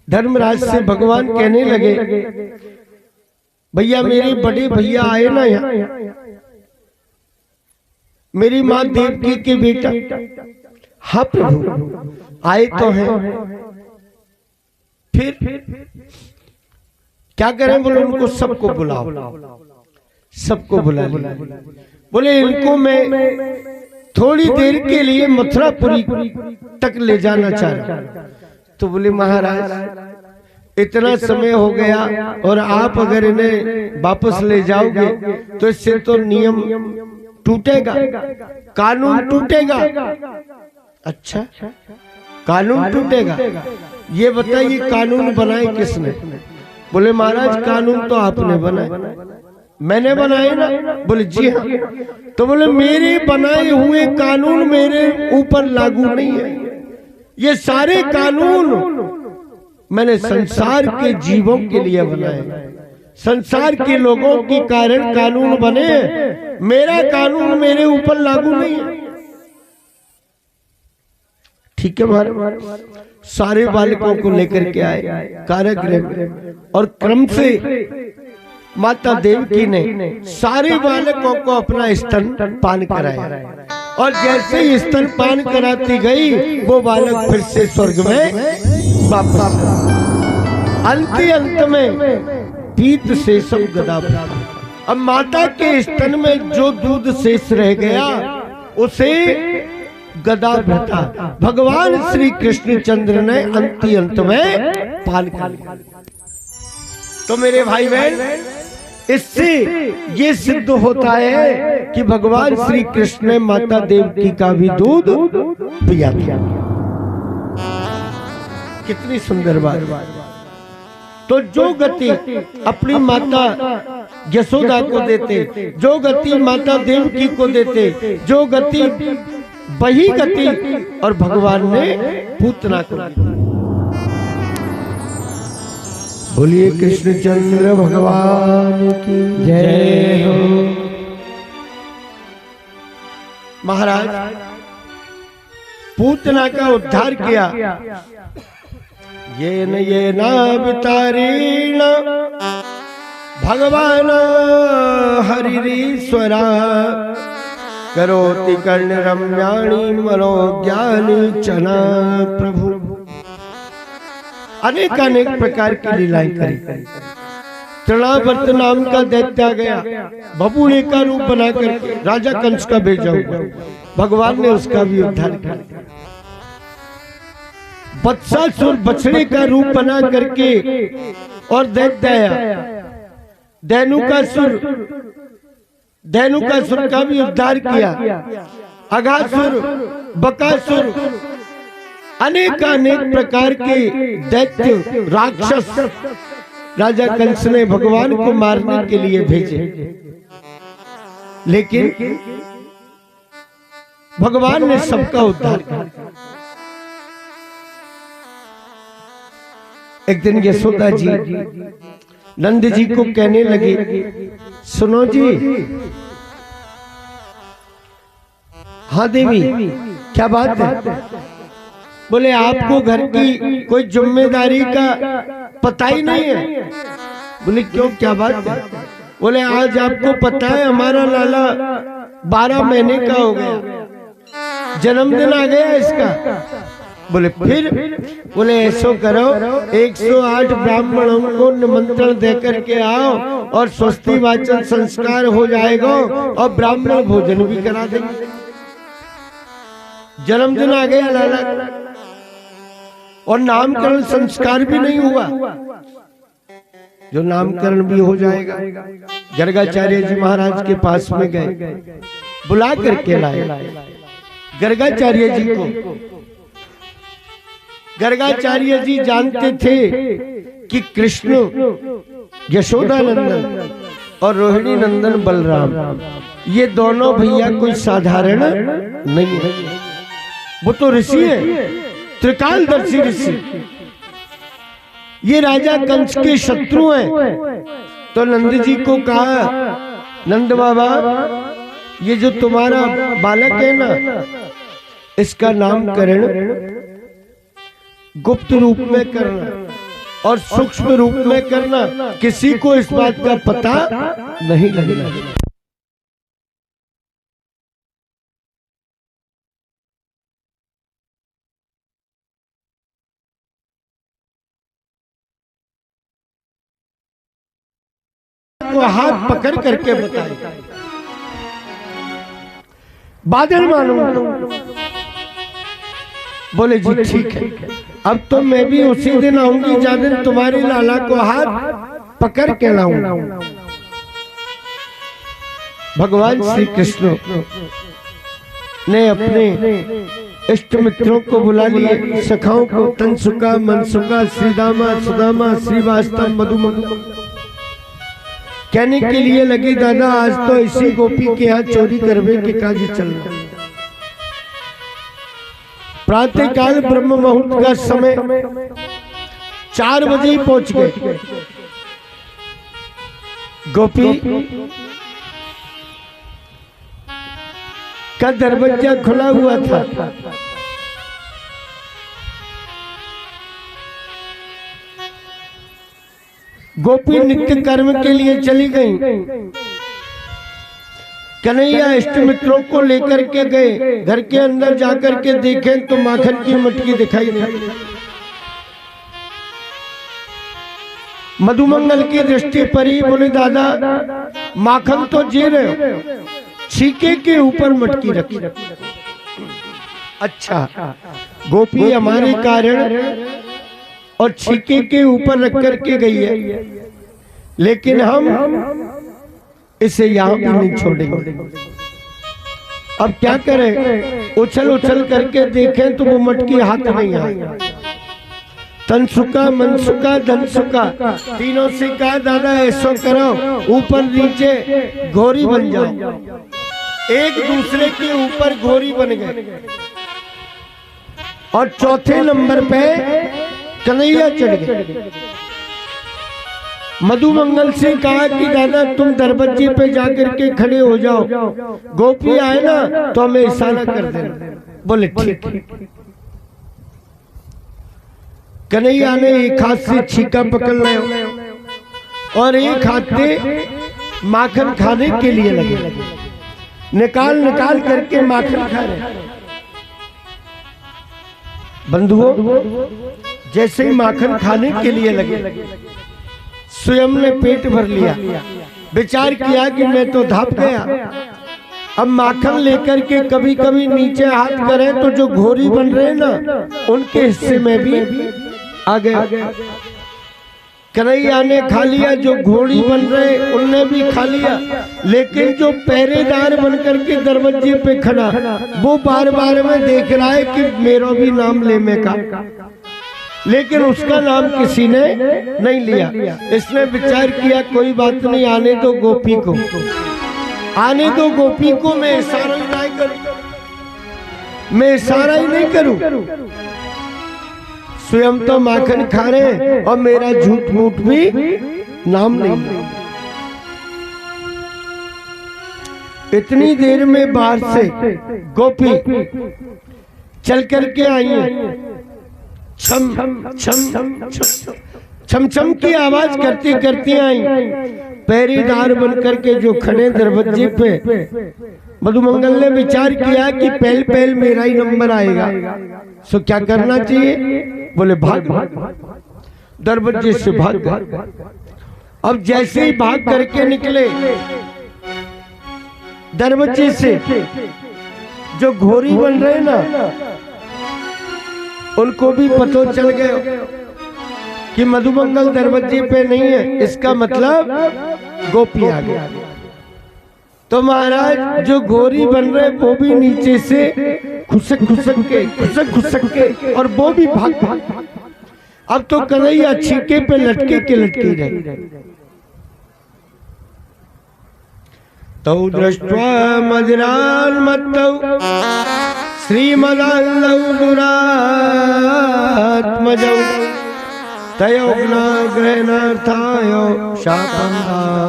धर्मराज से भगवान कहने लगे, भैया मेरे बड़े भैया आए ना यहाँ, मेरी माँ देवकी के बेटा। हाँ प्रभु आए तो हैं, फिर क्या करें? बोले उनको सबको बुलाओ। सबको बुला लिया। बोले इनको मैं थोड़ी देर के लिए मथुरापुरी तक ले जाना चाह रहा। तो बोले महाराज इतना समय हो गया और आप अगर इन्हें वापस ले जाओगे तो इससे तो नियम टूटेगा, कानून टूटेगा। अच्छा कानून टूटेगा? ये बताइए कानून बनाए किसने? बोले महाराज कानून तो आपने बनाए। मैंने बनाए ना? बोले जी हाँ। तो बोले मेरे बनाए हुए कानून मेरे ऊपर लागू नहीं है। ये सारे कानून मैंने संसार के जीवों के लिए बनाए, संसार के लोगों के कारण कानून बने, मेरा कानून मेरे ऊपर लागू नहीं है। ठीक है महाराज। सारे बालकों को लेकर के आए कारागृह में और क्रम से माता देवकी ने सारे बालकों को अपना स्तन पान कराया और जैसे ही स्तन पान कराती गई वो बालक फिर से स्वर्ग में वापस। अंत में पीत शेषम गदा। अब माता के स्तन में जो दूध शेष रह गया उसे गदा भ्रता भगवान श्री कृष्ण चंद्र ने अंत में पान कर लिया। तो मेरे भाई बहन इससे ये सिद्ध होता है कि भगवान श्री कृष्ण ने माता देवकी का भी दूध पिया था। कितनी सुंदर बात। तो जो गति अपनी माता यशोदा को देते, जो गति माता देवकी को देते, जो गति वही गति और भगवान ने पूतना को दी। बोलिए कृष्णचंद्र भगवान की जय हो। महाराज पूतना का उद्धार किया। ये नावितारेण भगवान हरिरीश्वरा करोति कर्ण रम्याणि मनोज्ञानी चना। प्रभु अनेक अनेक प्रकार की लीलाएं करी। तृणावर्त नाम का दैत्य आ गया, बबूले का रूप बना करके राजा कंस का भेजा हुआ, भगवान ने उसका भी उद्धार किया। वत्सासुर बछड़े का रूप बना करके और दैत्य आया, धेनुकासुर का भी उद्धार किया। अघासुर, बकासुर, अनेक अनेक प्रकार के दैत्य राक्षस राजा कंस ने भगवान को मारने के लिए भेजे, लेकिन भगवान ने सबका उद्धार किया। एक दिन यशोदा जी नंद जी को कहने लगी, सुनो जी। हाँ देवी क्या बात है? बोले आपको घर की कोई जिम्मेदारी का पता ही नहीं है। बोले क्यों, क्या बात है? बोले आज आपको पता है हमारा लाला 12 महीने का हो गया, जन्मदिन आ गया इसका। बोले फिर? बोले ऐसो करो 108 ब्राह्मणों को निमंत्रण देकर के आओ और स्वस्ति वाचन संस्कार हो जाएगा और ब्राह्मण भोजन भी करा देंगे। जन्मदिन आ गया लाला और नामकरण संस्कार भी नहीं हुआ, जो नामकरण भी हो जाएगा। गर्गाचार्य जी महाराज के पास में गए, बुला करके लाए गर्गाचार्य जी को। गर्गाचार्य जी जानते थे कि कृष्ण यशोदा नंदन और रोहिणी नंदन बलराम ये दोनों भैया कोई साधारण नहीं है, वो तो ऋषि है, त्रिकालदर्शी ऋषि। ये राजा कंस के शत्रु हैं। तो नंद जी को कहा, नंद बाबा ये जो तुम्हारा बालक है ना, इसका नामकरण गुप्त रूप में करना, और सूक्ष्म रूप में करना, किसी को इस बात का पता नहीं लगना। को हाथ पकड़ करके बताए, बादल मानो। बोले जी ठीक है, अब तो मैं भी उसी दिन आऊंगी जिस दिन तुम्हारे लाला को हाथ पकड़ के लाऊंगा। भगवान श्री कृष्ण ने अपने इष्ट मित्रों को बुला लिए, सखाओं को, तनसुका, मनसुका, श्रीदामा, सुदामा, श्रीवास्तव, मधुमंगल। कहने के लिए लगी, दादा आज तो इसी गोपी के यहाँ चोरी करवे के काज चल रहा। प्रातः काल ब्रह्म मुहूर्त का समय 4 बजे ही पहुंच गए। गोपी का दरवाजा खुला हुआ था। गोपी नित्य कर्म के लिए चली गई। कन्हैया इष्ट मित्रों को लेकर के गए। घर के अंदर जाकर के देखें तो माखन की मटकी दिखाई नहीं। मधुमंगल की दृष्टि पड़ी। बोले दादा माखन तो जे रहे हो, छीके के ऊपर मटकी रखी। अच्छा, गोपी हमारे कारण और छीके के ऊपर रख करके गई है, लेकिन हम इसे यहाँ भी नहीं छोड़ेंगे। अब क्या करें? उछल उछल करके देखें तो वो मटकी हाथ नहीं आई। तनसुका, मनसुका, धनसुका तीनों से कहा दादा ऐसा करो, ऊपर नीचे घोरी बन जाओ। एक दूसरे के ऊपर घोरी बन गए और चौथे नंबर पे कन्हैया चढ़ गए। मधुमंगल से कहा कि दादा तुम दरवाजे पे जाकर के खड़े हो जाओ, गोपी आए ना तो हमें इशारा कर देना। बोले ठीक। कन्हैया ने एक हाथ से छीका पकड़ लिया और एक हाथ से माखन खाने के लिए लगे। निकाल निकाल करके माखन खा रहे। बंधुओं, जैसे ही माखन खाने के लिए लगे, स्वयं ने पेट भर लिया। विचार किया कि मैं तो धाप गया। अब माखन लेकर के कभी कभी नीचे हाथ करें तो जो घोरी बन रहे ना, उनके हिस्से में भी आ गया। कन्हैया ने खा लिया, जो घोड़ी बन रहे उनने भी खा लिया, लेकिन जो पहरेदार बनकर के दरवाजे पे खड़ा, वो बार बार में देख रहा है कि मेरा भी नाम ले में का, लेकिन उसका नाम किसी ने नहीं लिया। इसने विचार किया कोई बात नहीं, आने दो गोपी को, आने दो गोपी को, मैं इशारा ही नहीं करूं, मैं इशारा ही नहीं करूं। स्वयं तो माखन खा रहे और मेरा झूठ मूठ भी नाम नहीं। इतनी देर में बाहर से गोपी चल करके आई है। छम छम छम छम छम की आवाज करती करती आई। पहरेदार बनकर के जो खड़े दरवाजे पे, मधुमंगल ने विचार किया कि पहल पहल मेरा ही नंबर आएगा, सो क्या करना चाहिए? बोले भाग, दरवाजे से भाग। अब जैसे ही भाग करके निकले दरवाजे से, जो घोरी बन रहे ना, उनको भी पता चल गया कि मधुमंगल दरवाजे पे नहीं है, इसका मतलब गोपी आ गया। तो महाराज जो घोरी बन रहे वो भी नीचे से खुसक खुसक के और वो भी भाग भाग। अब तो कन्हैया छीके पे लटके के लटके रहे। तौ दृष्ट्वा मजरान मत्तौ श्रीमदाल्लौ दुरात्मजौ तयोग्नाग्रहणार्थाय शापन्दाशानिदं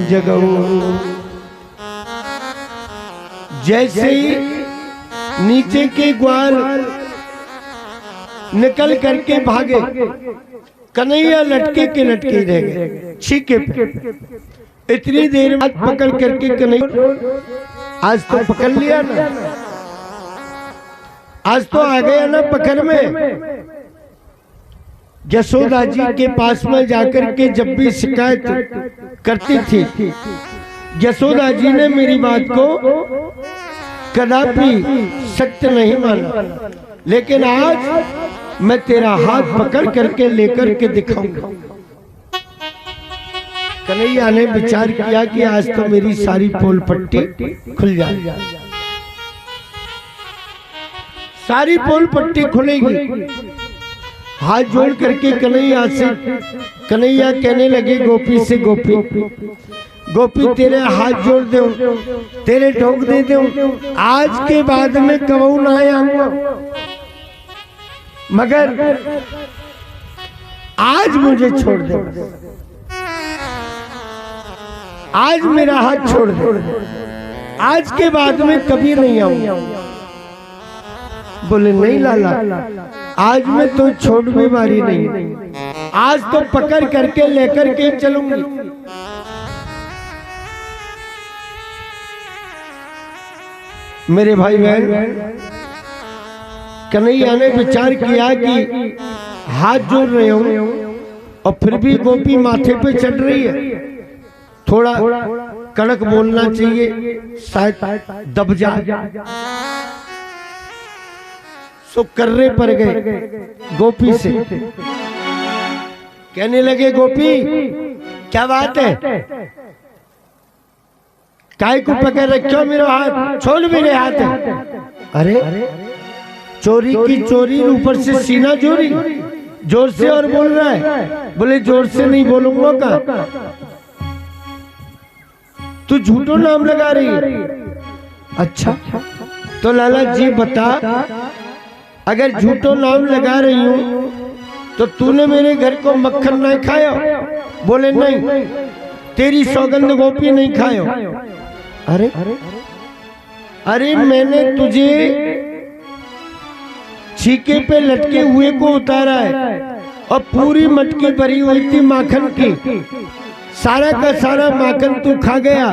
जगौ। जैसे ही नीचे के ग्वाल निकल करके भागे। कन्हैया लटके के लटके रह गए छीके पे। इतनी देर बाद पकड़ करके कन्हैया, आज तो पकड़ लिया ना, आज तो आ गया ना पकड़ में। यशोदा जी के पास में जाकर के जब भी शिकायत करती थी, यशोदा जी ने मेरी बात को कदापि सत्य नहीं माना, लेकिन आज मैं तेरा हाथ पकड़ करके लेकर के दिखाऊंगा। कन्हैया ने विचार किया कि आज तो मेरी सारी पोल पट्टी खुल जाएगी, सारी पोल पट्टी खुलेगी। हाथ जोड़ करके कन्हैया कहने लगे गोपी से, गोपी तेरे हाथ जोड़ दे, तेरे ठोक दे दूं, आज के बाद में कबू ना आऊंगा, मगर आज मुझे छोड़ दे, आज मेरा हाथ छोड़ दे, आज के बाद में कभी नहीं आऊंगा। बोले नहीं लाला, आज मैं तो छोड़ भी मारी नहीं, आज तो पकड़ करके लेकर के चलूंगी। मेरे भाई बहन, कन्हैया ने विचार किया कि हाथ जोड़ रहे हो और फिर भी गोपी माथे पे चढ़ रही है, थोड़ा कड़क बोलना चाहिए, शायद दब जाए। तो कर्रे पर गए गोपी से, कहने लगे गोपी क्या बात है, काय को पकड़ रखो मेरा हाथ, छोड़ मेरे हाथ है। अरे चोरी की चोरी, ऊपर से सीना चोरी, जोर से और बोल रहा है। बोले जोर से नहीं बोलूंगा का, तू झूठो नाम लगा रही है। अच्छा तो लाला जी बता, अगर झूठो नाम लगा रही हूं तो तूने मेरे घर को मक्खन नहीं खाया? बोले नहीं, तेरी सौगंध गोपी नहीं खायो। अरे अरे मैंने तुझे छीके पे लटके हुए को उतारा है और पूरी मटकी भरी हुई थी माखन की, सारा का सारा माखन तू खा गया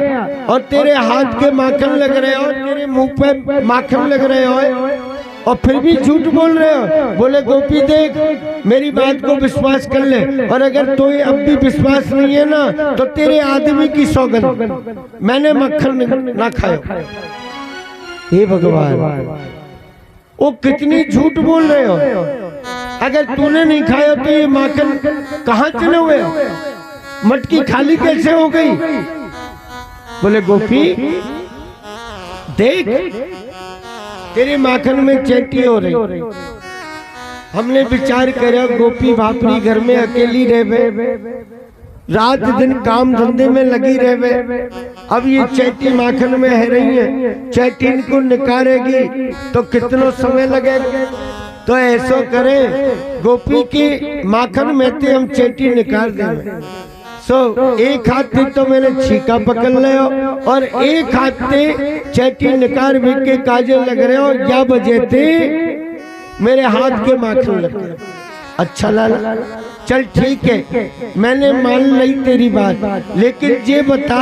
और तेरे हाथ के माखन लग रहे हो, तेरे मुंह पे माखन लग रहे हो और फिर भी झूठ बोल रहे हो। बोले गोपी देख, मेरी बात को विश्वास कर ले, और अगर तो अब भी विश्वास नहीं है ना तो तेरे आदमी की सौगंध, मैंने मक्खन ना खाया। हे भगवान, वो कितनी झूठ बोल रहे हो, अगर तूने नहीं खाया तो ये माखन कहाँ चले हुए, मटकी खाली कैसे हो गई? बोले गोपी देख, तेरे माखन में चेटी हो रही। हमने विचार करा गोपी भापरी घर में अकेली रहे, रात दिन काम धंधे में लगी रहे, अब ये चेटी माखन में है रही है, चेटी इनको निकालेगी तो कितना समय लगेगा। तो ऐसा करें, गोपी की माखन में ते हम चेटी निकाल देंगे। एक हाथ से तो मैंने छीका पकड़ ले और एक हाथ से चेटी निकाल भी के काजे लग रहे हो, या बजे थे मेरे हाथ के माखन लग रहे। अच्छा लाला चल ठीक है, मैंने मान ली तेरी बात, लेकिन ये बता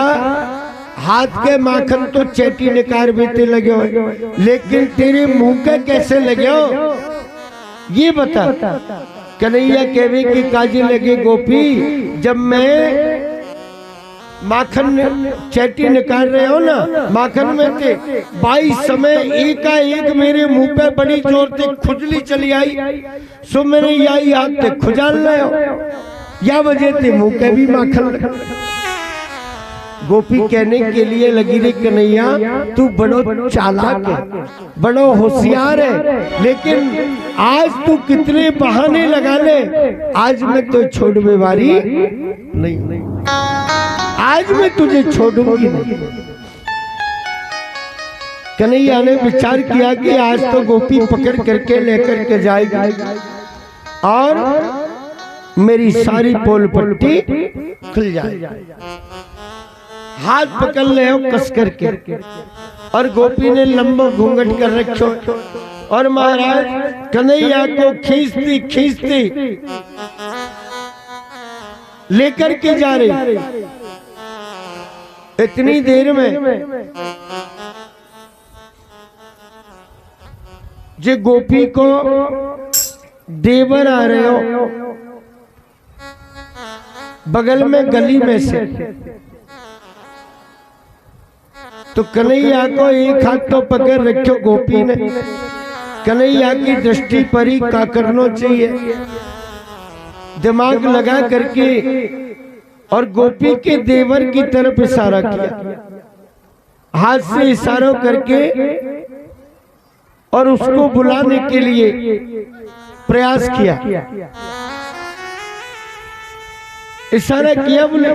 हाथ के माखन तो चेटी निकाल भी ते लगे हो, लेकिन तेरे मुंह के कैसे लगे हो ये बता। कन्हैया कहवे की काजी लगे गोपी, जब मैं माखन चेटी निकाल रहे हो ना माखन में थे, 22 समय एकाएक मेरे मुंह पे बड़ी जोर से खुजली चली आई, सो मैंने यही हाथ से खुजाल रहे हो, या वजह थे मुंह पे भी माखन। गोपी कहने के लिए लगी रे कन्हैया तू बड़ो चालाक है, बड़ो होशियार है, लेकिन आज तू कितने बहाने लगा ले, आज मैं तो छोड़ने वाली नहीं, आज मैं तुझे छोड़ूंगी नहीं। कन्हैया ने विचार किया कि आज तो गोपी पकड़ करके लेकर के जाएगी और मेरी सारी पोल पट्टी खुल जाएगी। हाथ पकड़ ले हो कस करके, और गोपी ने लंबा घूंघट कर रखो और महाराज कन्हैया को खींचती खींचती लेकर के जा रही। इतनी देर में जे गोपी को देवर आ रहे हो बगल में गली में से, तो कन्हैया को एक हाथ तो पकड़ रखो गोपी ने। कन्हैया की दृष्टि पर ही का करना चाहिए, दिमाग लगा करके और गोपी के देवर की तरफ इशारा किया, हाथ से इशारा करके और उसको बुलाने के लिए प्रयास किया। इशारा किया, बोले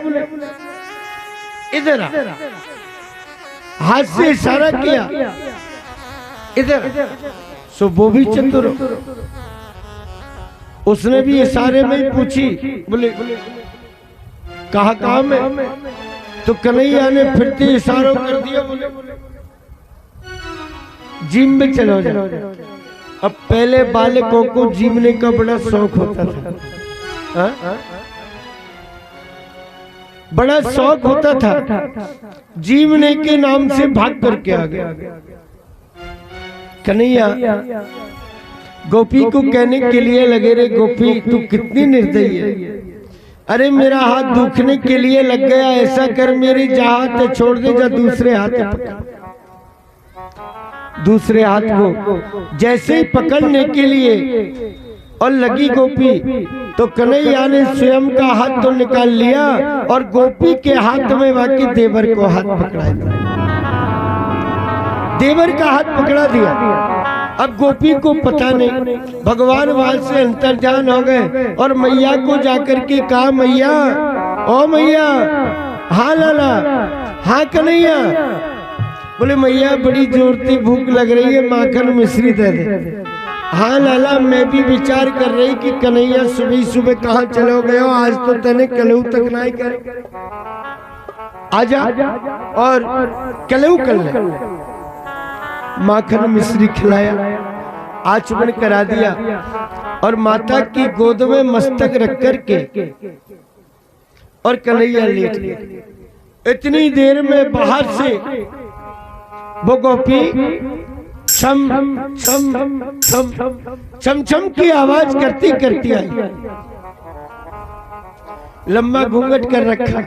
इधर आ। हाथ से इशारा किया, इधर। सो वो भी चतुर, उसने भी इशारे में ही पूछी, बोले कहाँ में? तो कन्हैया ने फिरते इशारों कर दिया, बोले जिम में चलो जाओ। अब पहले बालकों को जीमने का बड़ा शौक होता था, बड़ा शौक होता था, जीवने के नाम से भाग करके आ गया। कन्हैया गोपी को कहने के लिए लगे, रे गोपी तू कितनी निर्दयी है, अरे मेरा हाथ दुखने के लिए लग गया, ऐसा कर मेरी हाथ छोड़ दे, जा दूसरे हाथ। दूसरे हाथ को जैसे ही पकड़ने के लिए और लगी गोपी, तो कन्हैया ने स्वयं का हाथ तो निकाल लिया और गोपी के हाथ में बाकी देवर को हाथ पकड़ा दिया। देवर का हाथ पकड़ा दिया। अब गोपी को पता नहीं, भगवान वहां से अंतर्ध्यान हो गए और मैया को जाकर के कहा, मैया ओ मैया, हाँ लाला, हाँ कन्हैया। बोले मैया बड़ी जोरती भूख लग रही है, माखन मिश्री दे दे। हाँ लाला, मैं भी विचार कर रही कि कन्हैया सुबह सुबह कहाँ चले गए हो, आज तो तेने कलऊ तक नहीं करे, आजा और कलऊ कर ले। माखन मिश्री खिलाया, आचमन करा दिया और माता की गोद में मस्तक रख करके और कन्हैया लेट गया। इतनी देर में बाहर से वो गोपी छम छम छम छम छम की आवाज करती करती आई। लंबा घूंघट कर रखा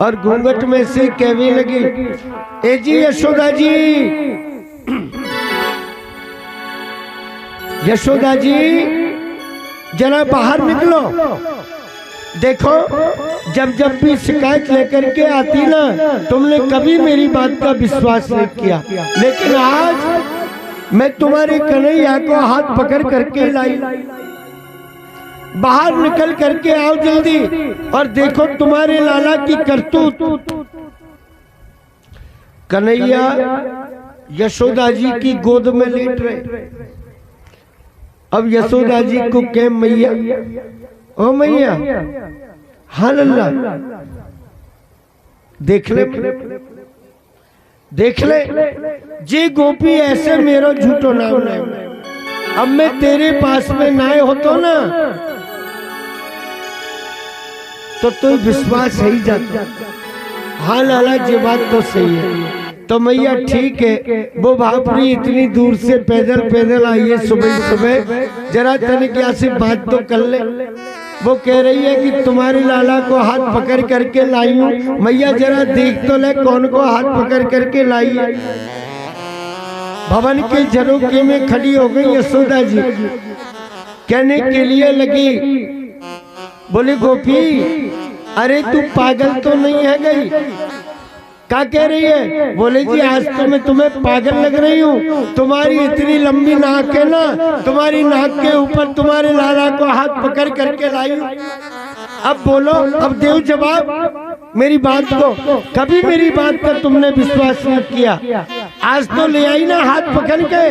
और घूंघट में से कहने लगी, ए जी यशोदा जी, यशोदा जी जरा बाहर निकलो। देखो जब जब भी शिकायत लेकर के आती ना, तुमने कभी मेरी बात का विश्वास नहीं किया, लेकिन आज मैं तुम्हारे कन्हैया को हाथ पकड़ करके लाई। बाहर निकल करके आओ जल्दी और देखो तुम्हारे लाला की करतूत। कन्हैया यशोदा जी की गोद में लेट रहे। अब यशोदा जी को कह, मैया ओ मैया, हाँ लल्ला, देख ले देख ले, जे गोपी ऐसे मेरा झूठो नाम नहीं। अब मैं तेरे पास में ना होतो ना तो तू विश्वास है ही जाता। हाँ लाला जी बात तो सही है। तो मैया ठीक है, वो भापरी इतनी दूर से पैदल पैदल आई है सुबह सुबह, जरा तनिक से बात तो कर ले। वो कह रही है कि तुम्हारे लाला को हाथ पकड़ करके लाई हूँ। मैया जरा देख तो ले कौन को हाथ पकड़ करके लाई है। भवन के झरोखे में खड़ी हो गई यशोदा जी, कहने के लिए लगी, बोले गोपी अरे तू पागल तो नहीं है गई? क्या कह रही है? बोले जी आज तो मैं तुम्हें पागल लग रही हूँ, तुम्हारी इतनी लंबी नाक है ना, तुम्हारी नाक के ऊपर तुम्हारे लाला को हाथ पकड़ करके लाई। अब बोलो, अब देव जवाब मेरी बात को। कभी मेरी बात पर तुमने विश्वास नहीं किया, आज तो ले आई ना हाथ पकड़ के।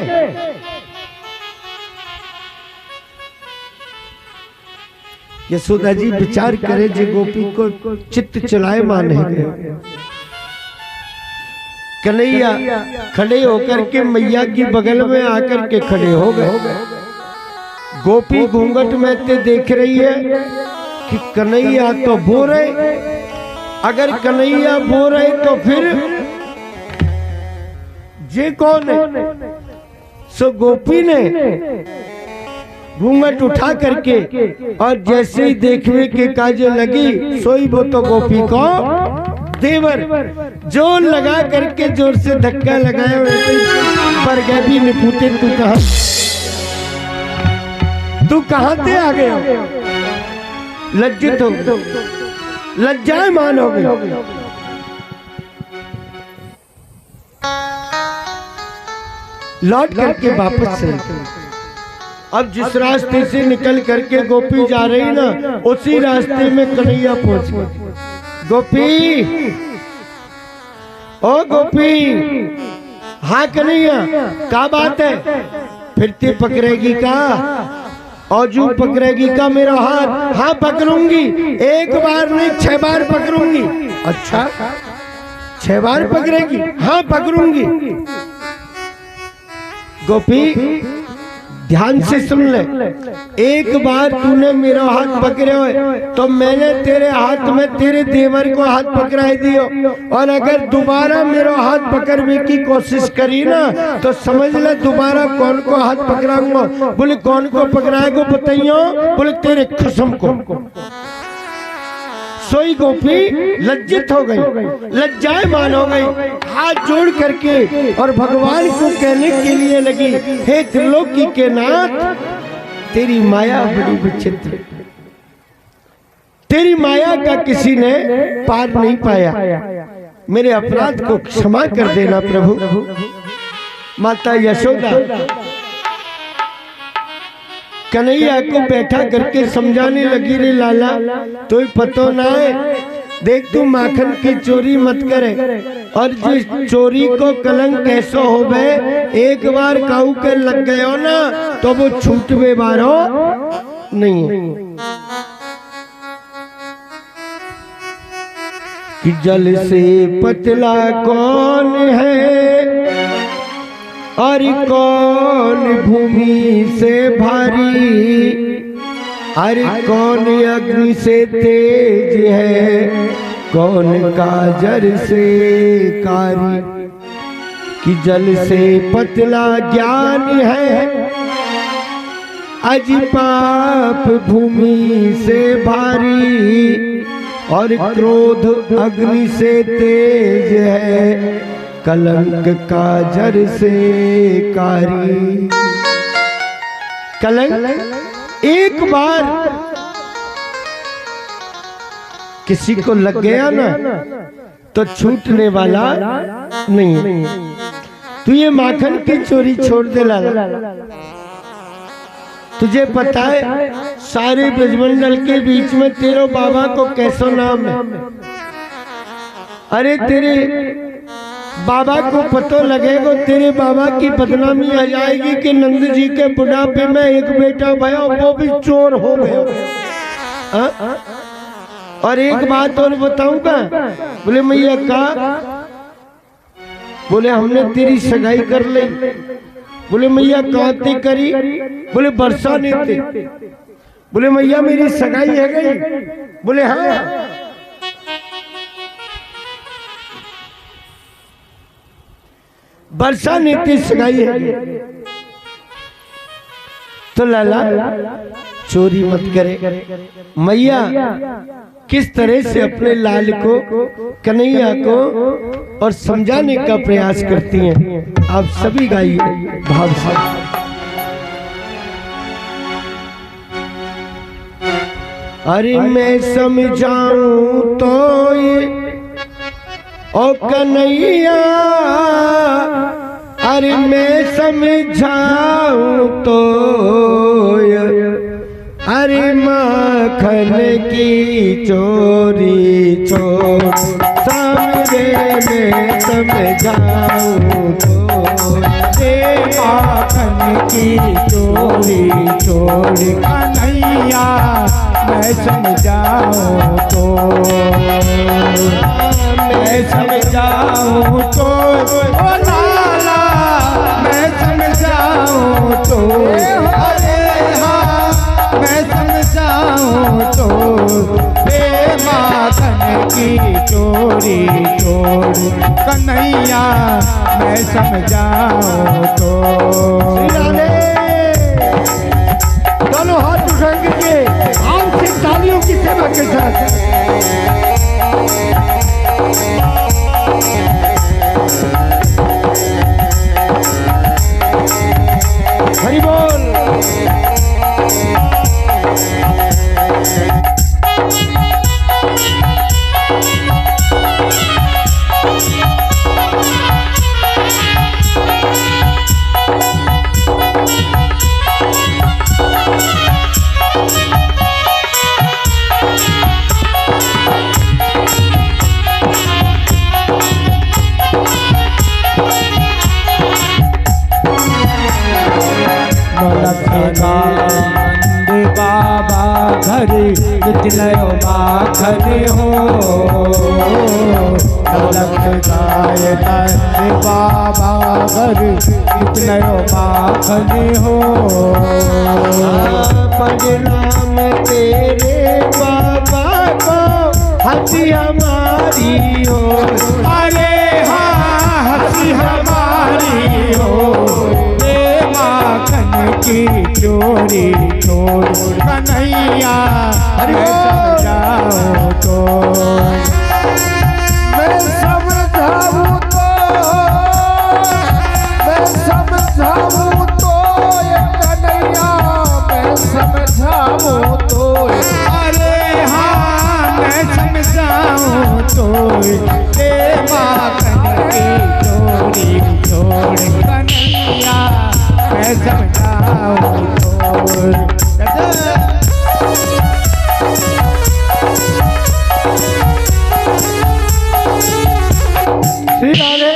यशोदा जी विचार करे, जी गोपी को चित्त चलाए माने कन्हैया खड़े होकर के मैया की बगल में आकर के खड़े हो गए। गोपी घूंघट में ते देख रही है कि कन्हैया तो बो रहे, अगर कन्हैया बो रहे तो फिर जे कौन है? सो गोपी ने घूंघट उठा करके और जैसे ही देखने के काजे लगी, सोई वो तो गोपी को देवर जोर लगा करके जोर से धक्का लगाया। पर गए भी निपूते, तू कहां से आ गए हो? लज्जित हो, लज्जायमान हो गए। लौट करके वापस से अब जिस रास्ते से निकल करके गोपी जा रही ना, उसी रास्ते में कन्हैया पहुंच गई। गोपी, ओ गोपी, हाँ कन्हैया, क्या बात है? फिरती पकड़ेगी का? औजू पकड़ेगी का मेरा हाथ? हाँ पकड़ूंगी, एक बार नहीं 6 बार पकड़ूंगी। अच्छा 6 बार पकड़ेगी? हाँ पकड़ूंगी। गोपी ध्यान से सुन ले, एक बार तूने मेरा हाथ पकड़े हो तो मैंने तेरे हाथ में तेरे देवर को हाथ पकड़ा दियो, और अगर दोबारा मेरा हाथ पकड़ने की कोशिश करी ना तो समझ ले दोबारा कौन को हाथ पकड़ाऊंगा। बोले कौन को पकड़ाएगा बताइयो? बोले तेरे खसम को। सोई गोपी लज्जित हो गई, लज्जायमान हो गई, हाथ जोड़ करके और भगवान को कहने के लिए लगी, हे त्रिलोकी के नाथ, तेरी माया बड़ी विचित्र, तेरी माया का किसी ने पार नहीं पाया, मेरे अपराध को क्षमा कर देना प्रभु। माता यशोदा कन्हैया को बैठा करके समझाने लगी, रे लाला तो पतो ना है, देख तू माखन की चोरी मत करे, और जिस चोरी को कलंक कैसो हो गए, एक बार काऊ के लग गए हो ना तो वो छूटवे बारो नहीं। कि जल से पतला कौन है और कौन भूमि से भारी, अरे कौन अग्नि से तेज है, कौन काजर से कारी। कि जल से पतला ज्ञान है, अज पाप भूमि से भारी, और क्रोध अग्नि से तेज है, कलंक काजर से कारी। कलंक एक बार किसी को लग गया ना तो छूटने वाला नहीं। तू ये माखन की चोरी छोड़ दे लाला। तुझे पता है सारे ब्रजमंडल के बीच में तेरे बाबा को कैसा नाम है? अरे तेरे बाबा को पता लगेगा, तेरे बाबा की बदनामी आ जाएगी कि नंद जी के बुढ़ापे में एक बेटा भया, वो भी चोर हो गया। और एक बात और बताऊंगा, बोले मैया का? बोले हमने तेरी सगाई कर ली। बोले मैया कहाँ ते करी? बोले बरसा ने थे। बोले मैया मेरी सगाई है गई? बोले हाँ। बरसा नीति सगाई है। तो लाला चोरी मत करे। मैया किस तरह से अपने लाल को, कन्हैया को और समझाने का प्रयास करती हैं, आप सभी गाइए भाव से। अरे मैं समझाऊं तो ये ओ कन्हैया, अरे मैं समझाऊं तो अरे माखन की चोरी छोड़ सामने में समझाऊं तो, माखन की चोरी छोड़ कन्हैया मैं समझाऊं तो, मैं मैं समझाऊं तो ओ लाला, मैं समझाऊं तो, अरे हाँ मैं समझाऊं तो, माखन की चोरी चोरी कन्हैया मैं समझाऊं तो। दोनों हाथ उठाएंगे के आम से तालियों की सेवा के साथ। हरि बोल। नंद बाबा घर नितनयो माखन हो, लख गाय नंद बाबा घर नितनयो माखन हो। परिणाम तेरे बाबा को हंसी हमारी हो, अरे हाँ हंसी हमारी हो, माखन की चोरी चोरी कन्हैया मैं समझाऊं तो। मैं समझाऊं तो, मैं समझाऊं तो ये कन्हैया, मैं समझाऊं तो, अरे हाँ मैं समझाऊं तो, माखन की चोरी चोरी कन्हैया मैं समझाऊं तो। श्री राधे।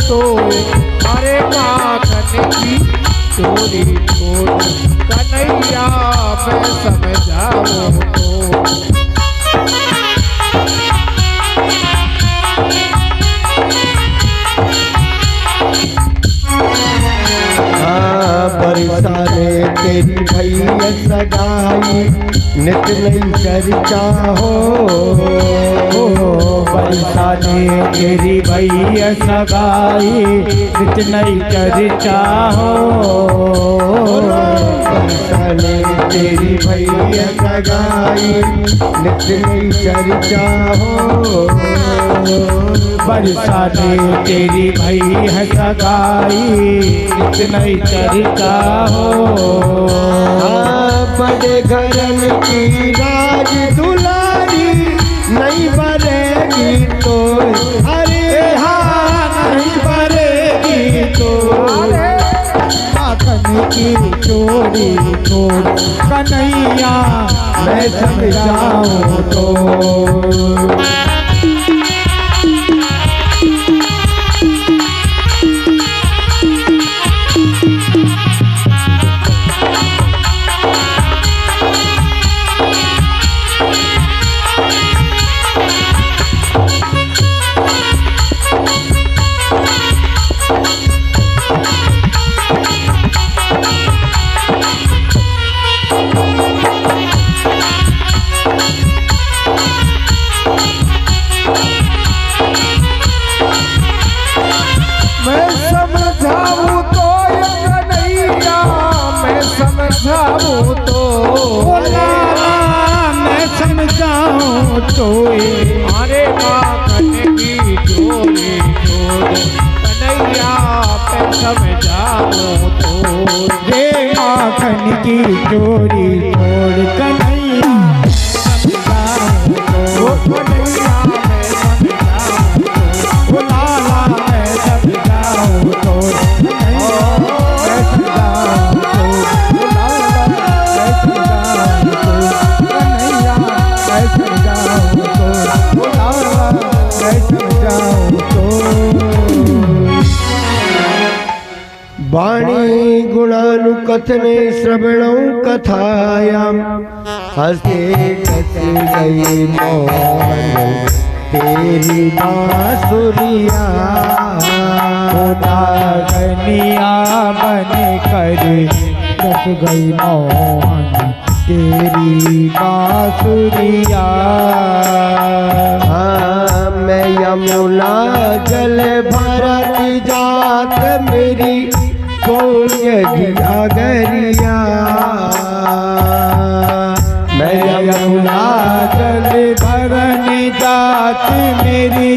तो अरे माखन की चोरी चोरी कन्हैया मैं समझाऊं तो। बरसाने तेरी भैया सगाई नित नई चर्चा हो, बरसाने तेरी भैया सगाई नित नई चर्चा हो, बरसाने तेरी भैया सगाई नित नई चर्चा हो, बरसाने तेरी भैया सगाई नित नई चर्चा हो। बड़े घरन की राज दुलारी नहीं बरेगी तो, अरे हाँ नहीं बरेगी तो, माखन की चोरी चोरी कन्हैया मैं समझाऊं तो। समझाऊं तो रे माखन की चोरी छोड़ कन्हैया समझाऊं तो कन्हैया मैं समझाऊं तो लाला मैं समझाऊं तो कन्हैया मैं समझाऊं तो लाला मैं समझाऊं तो कन्हैया मैं समझाऊं तो लाला मैं समझाऊं तो। वाणी गुणानुकथने श्रवणं कथायां हंसे कस गई मोहन तेरी बांसुरिया नागनिया बन कर रख गई मोहन तेरी बांसुरिया। हाँ मैं यमुना जल भरती जात मेरी पुण्य जागरिया। मैं यमुना जल भरने जात मेरी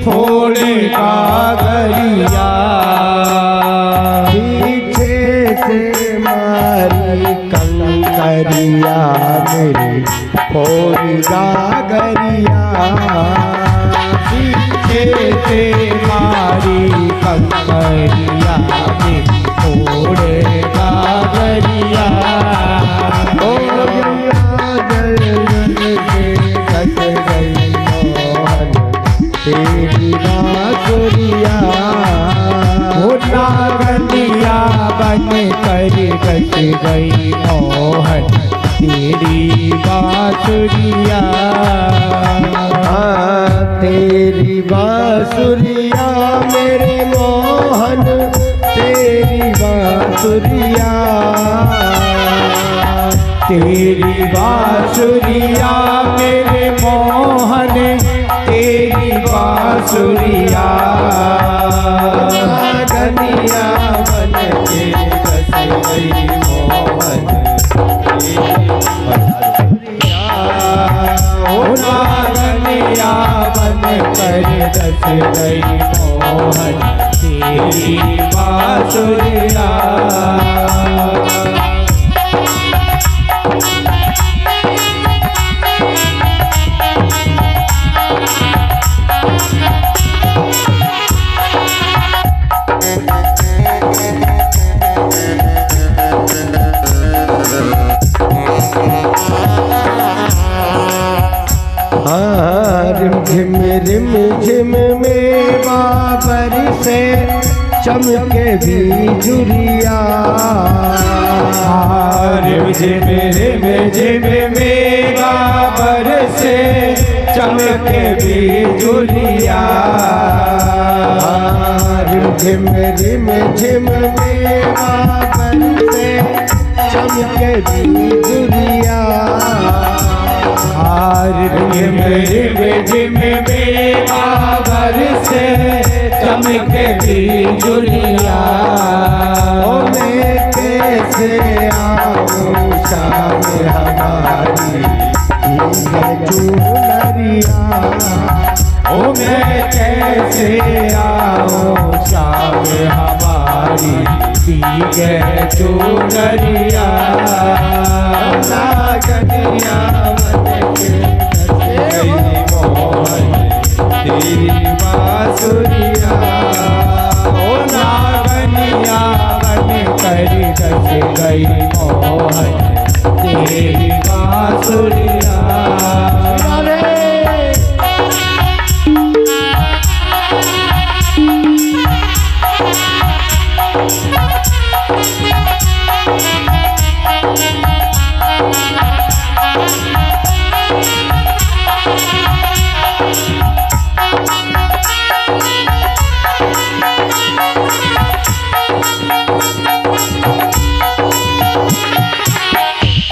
फोड़ कागरिया। पीछे से मारी कंकरिया मेरी फोड़ कागरिया। पीछे से मारी कंकरिया मेरी फोड़ कागरिया। ओ यमुना जल से कस गई मोहन तेरी बांसुरिया। वो नागनिया बन कर रच गई मोहन तेरी बांसुरिया। तेरी बांसुरिया मेरे मोहन तेरी बांसुरिया। तेरी बांसुरिया मेरे मोहन तेरी बांसुरिया। नागनिया बन के बस गई मोहन तेरी बांसुरिया। ओ नागनिया बन कर रच गई मोहन तेरी बांसुरिया। रिम रिम झिम में बाबर से चमके बिजुरिया। रिम झिम में बाबर से चमके बिजुलिया। रिम झिम में बाबर से चमके बिजुरिया। रिम झिम में बाबर से चमके बिजुलिया। ओ मैं कैसे आऊं शाम हमारी चुनरिया। ओ मैं कैसे आऊं शाम हमारी पीगे चुनरिया। नागनिया बन के गई मोहन तेरी बांसुरिया। ओ नागनिया बन कर रच गई मोहन तेरी बांसुरिया।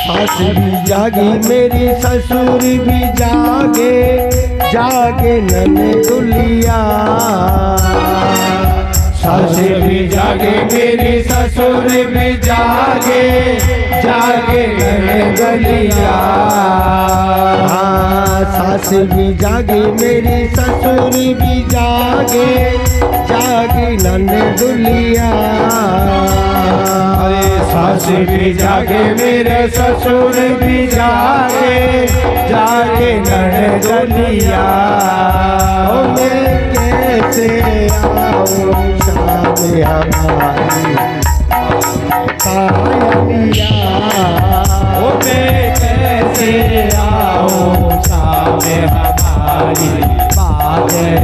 सास भी जागी मेरी ससुर भी जागे जागे नन दुलिया। सास भी जागे मेरी ससुर भी जागे जागे नन दुलिया। सास भी जागे मेरी ससुर भी जागे, जागी नन्हे दुलिया। अरे सास भी जागे मेरे ससुर भी जागे, जागे नन दुलिया। मैं कैसे आऊं शाम हमारी पायलिया। ओ मैं कैसे आऊं शाम हमारी पायलिया।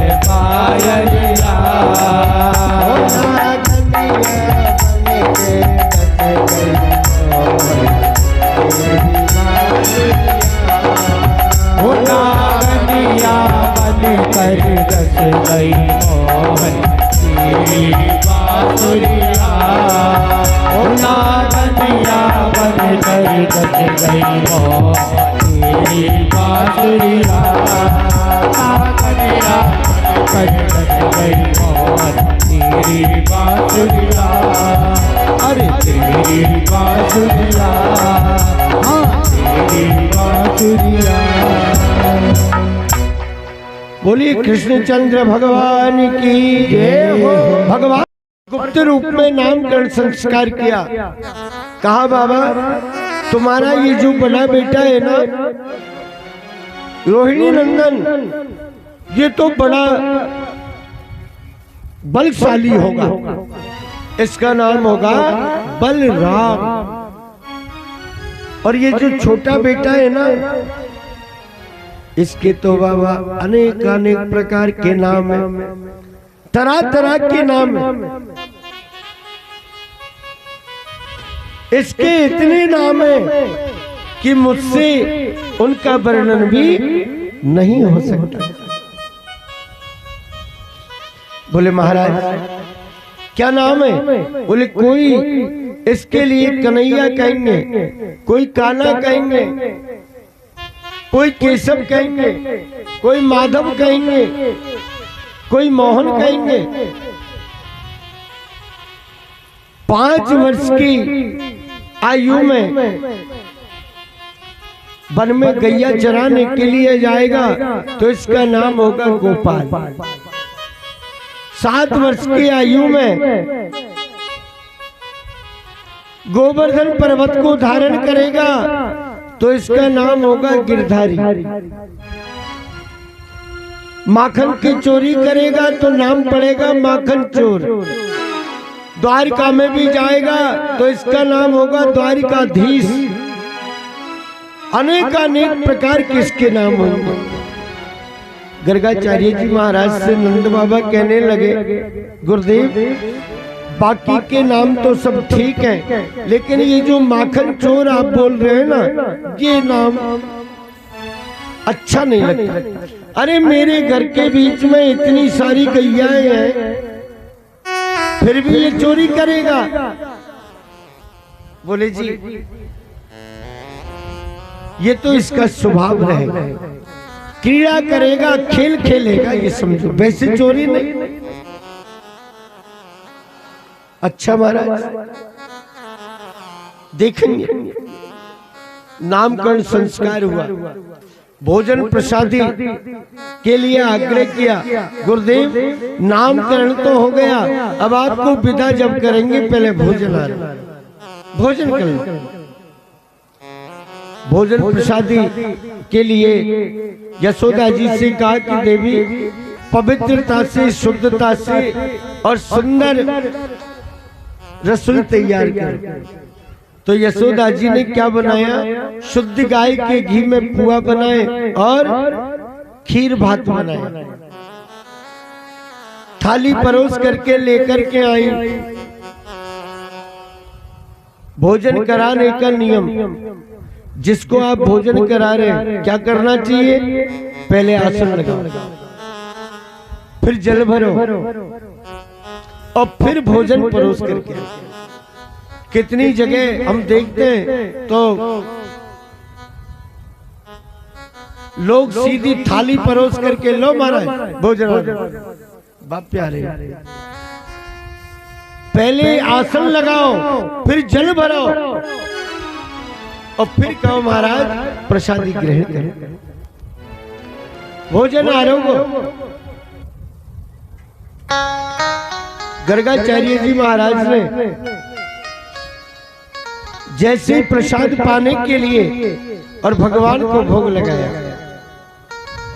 ओ नागनिया बन कर दस गई मोहन तेरी बांसुरिया। ओ नागनिया बन कर दस गई मोहन तेरी बांसुरिया। नागनिया बन कर दस गई मोहन तेरी बांसुरिया। अरे तेरी बांसुरिया, हाँ तेरी बांसुरिया। बोलिए कृष्णचंद्र भगवान की जय हो। भगवान गुप्त रूप में नामकरण संस्कार किया। कहा बाबा तुम्हारा ये जो बड़ा बेटा है ना रोहिणी नंदन, ये तो बड़ा बलशाली होगा, इसका नाम होगा बलराम। और ये जो छोटा बेटा है ना इसके तो बाबा अनेक अनेक प्रकार के नाम है, तरह तरह के नाम है। इसके इतने नाम है कि मुझसे उनका वर्णन भी नहीं हो सकता। बोले महाराज क्या नाम है? बोले कोई इसके लिए कन्हैया कहेंगे, कोई कान्हा कहेंगे, कोई केशव कहेंगे, कोई माधव कहेंगे, कोई मोहन कहेंगे। 5 वर्ष की आयु में वन में गैया चराने के लिए जाएगा तो इसका नाम होगा गोपाल। 7 वर्ष की आयु में गोवर्धन पर्वत को धारण करेगा तो इसका नाम होगा गिरधारी। माखन की चोरी करेगा तो नाम पड़ेगा माखन चोर। द्वारिका में भी जाएगा तो इसका नाम होगा द्वारिकाधीश। अनेक अनेक प्रकार के इसके नाम होंगे। गर्गाचार्य जी महाराज से नंद बाबा कहने लगे गुरुदेव बाकी के नाम तो सब ठीक है, लेकिन ये जो माखन चोर आप बोल रहे हैं ना ये नाम अच्छा नहीं लगता। अरे मेरे घर के बीच में इतनी सारी गैयाएं हैं फिर भी ये चोरी करेगा। बोले जी ये तो इसका स्वभाव रहेगा, क्रीड़ा करेगा, खेल खेलेगा, ये समझो, वैसे चोरी नहीं। अच्छा महाराज देखेंगे। नामकरण संस्कार हुआ, भोजन प्रसादी के लिए आग्रह किया। गुरुदेव नामकरण तो हो गया, अब आपको विदा जब करेंगे पहले भोजन आ रहा, भोजन कर। भोजन प्रसादी के लिए यशोदा जी से कहा कि देवी पवित्रता से, शुद्धता से और सुंदर रसोई तैयार कर। तो यशोदा जी ने क्या बनाया? शुद्ध गाय के घी में पुआ बनाए और खीर भात बनाए। थाली परोस करके लेकर के आई। भोजन कराने का नियम, जिसको आप भोजन करा रहे हैं क्या करना चाहिए? पहले आसन लगाओ, फिर जल भरो और फिर भोजन परोस करके। कितनी जगह हम देखते हैं तो लोग सीधी थाली परोस करके लो महाराज भोजन। बाप प्यारे, पहले आसन लगाओ, फिर जल भरो और फिर कहो महाराज प्रसादी ग्रहण करो। भोजन आरोग्य गर्गाचार्य जी महाराज ने जैसे ही प्रसाद पाने के लिए और भगवान को भोग लगाया,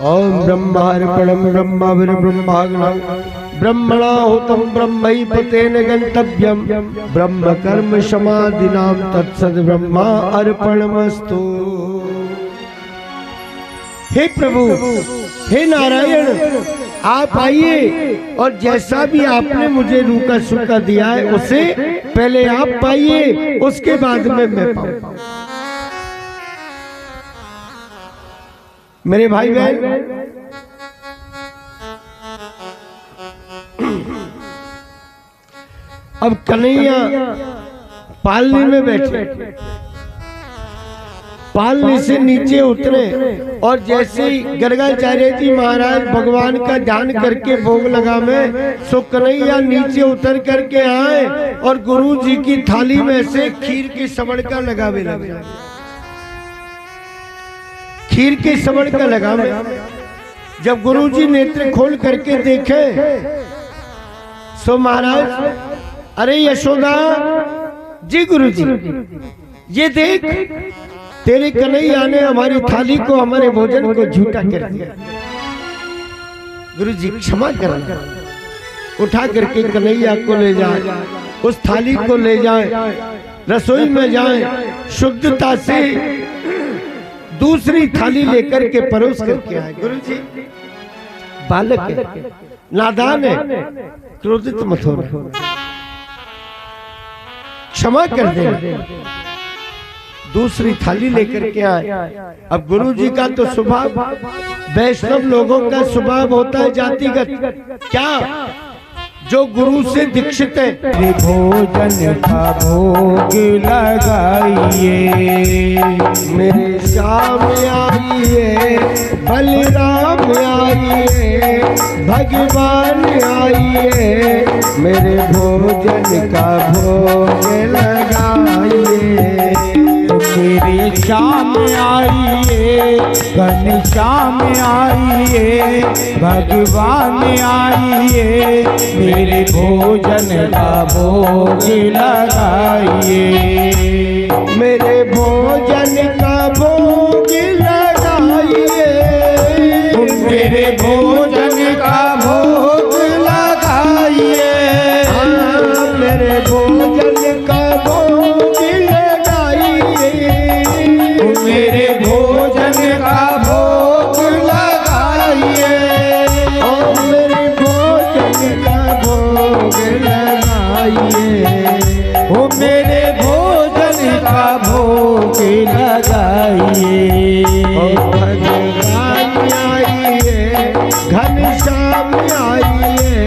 ओम ब्रह्मार्पणम ब्रह्माविर ब्रह्माग्नम ब्रह्मणा होतम ब्रह्मैपतेन गंतव्यम ब्रह्म कर्म समाधिनाम तत्सद ब्रह्मा अर्पणमस्तु। हे प्रभु, हे नारायण, आप आइए और जैसा भी आपने मुझे रूखा सूखा दिया है उसे पहले आप पाइए, उसके बाद में मैं पाऊं। मेरे भाई बहन, अब कन्हैया पालने में बैठे, पालने से नीचे उतरे और जैसे ही गर्गाचार्य जी महाराज भगवान का ध्यान करके भोग लगा में, सो कन्हैया नीचे उतर करके आए और गुरु जी की थाली में से खीर के सवड़ का लगावे लगे। खीर के सवड़ का लगा में जब गुरु जी नेत्र खोल करके देखे, सो महाराज, अरे यशोदा जी, गुरु जी ये देख, तेरे कन्हैया ने हमारी थाली को, हमारे भोजन को झूठा कर दिया। गुरु जी क्षमा करना। उठा करके कन्हैया को ले जाए, उस थाली को ले जाए, रसोई में जाए, शुद्धता से दूसरी थाली लेकर के परोस करके आए। गुरु जी बालक है, नादान है, क्रोधित मत हो, क्षमा कर दे। दूसरी थाली लेकर के आए। अब गुरु जी का तो स्वभाव, वैष्णव लोगों का स्वभाव होता है जातिगत, क्या जो गुरु से दीक्षित है। भोजन का भोग लगाइए, मेरे श्याम आइए, बलराम आइए, भगवान आइए, मेरे भोजन का भोग लगाइए। मेरे श्याम आइए, घनश्याम आइए, भगवान आइए, मेरे भोजन का भोग लगाइए। मेरे भोजन का भोग लगाइए, मेरे भोजन का भोग लगाइए, मेरे भोजन का भोग मेरे भोजन का भोग लगाइए, मेरे भोजन का भोग लगाइए, ओ मेरे भोजन का भोग लगाइए। भगवान आइए, घनश्याम आइए,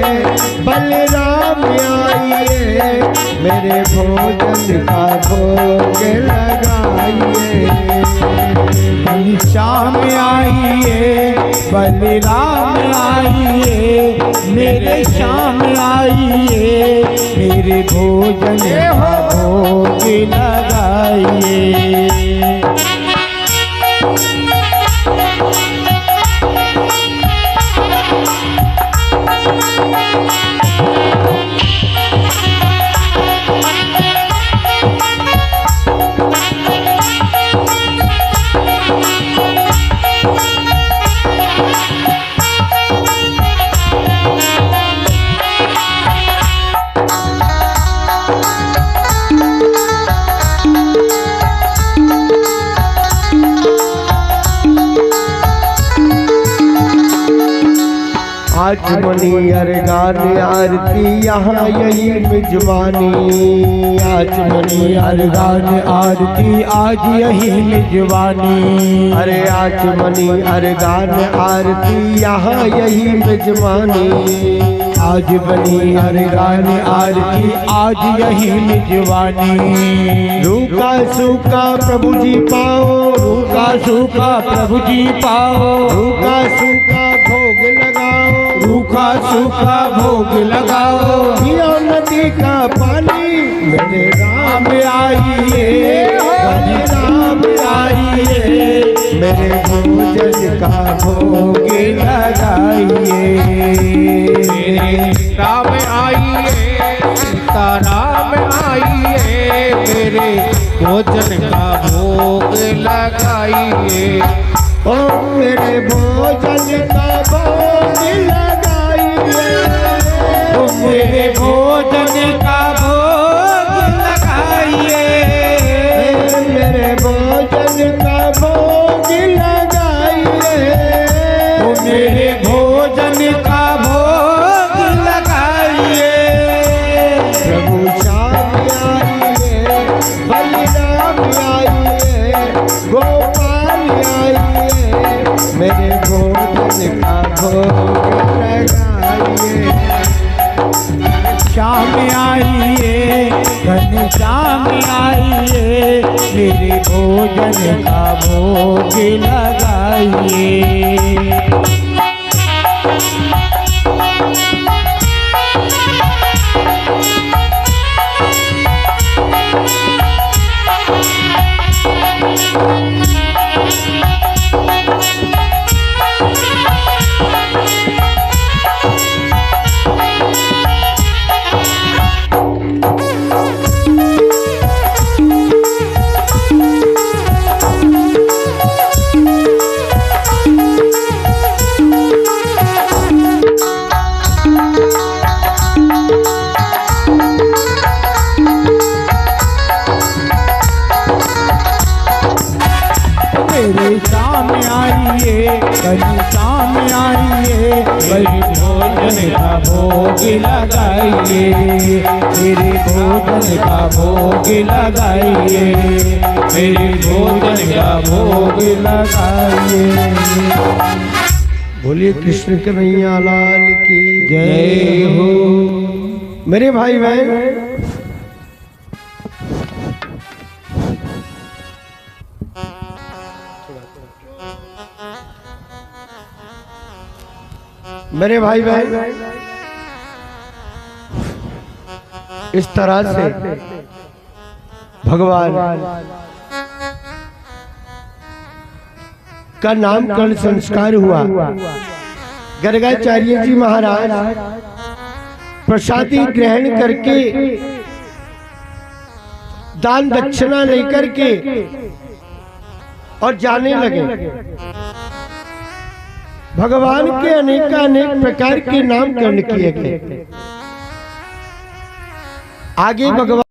बलराम आइए, मेरे भोजन का भोग लगाइए। घनश्याम आइए, बलराम आइए, मेरे श्याम आइए, मेरे भोजन का भोग लगाइए। आज मनी अरगान आरती यहाँ यही मिजवानी, आज मनी अरगान आरती आज यही मिजवानी। अरे आज मनी अरगान आरती यहाँ यही मिजवानी, आज बनी अरगान आरती आज यही मिजवानी। रूखा सूखा प्रभु जी पाओ, रूखा सूखा प्रभु जी पाओ, रूखा सूखा भोग लगाओ, रूखा सूखा भोग लगाओ। पियो नदी का पानी, मेरे राम आइए, राम आइए, मेरे भोजन का भोग लगाइए। मेरे राम आइए, सीता राम आइए, मेरे भोजन का भोग लगाइए। ओ मेरे भोजन का भोग लगाइए, ओ मेरे भोजन का भोग लगाइए। मेरे भोजन का भोग लगाइए, ओ मेरे भोजन का भोग लगाइए। प्रभु श्याम आइए, बलराम आइए, गोपाल आइए, मेरे भोजन का भोग लगाइए। श्याम आइए, घनश्याम आइए, मेरे भोजन का भोग लगाइए। मेरे श्याम आइए, घनश्याम आइए, मेरे भोजन का भोग लगाइए। मेरे भोजन का भोग लगाइए, मेरे भोजन का भोग लगाइए। बोलिए कृष्ण कन्हैया लाल की जय हो। मेरे भाई बहन, मेरे भाई बहन, इस तरह से भगवान का नामकरण संस्कार हुआ। गर्गाचार्य जी महाराज प्रसादी ग्रहण करके दान दक्षिणा लेकर के और जाने लगे। भगवान के अनेक प्रकार के नामकरण किए गए। आगे भगवान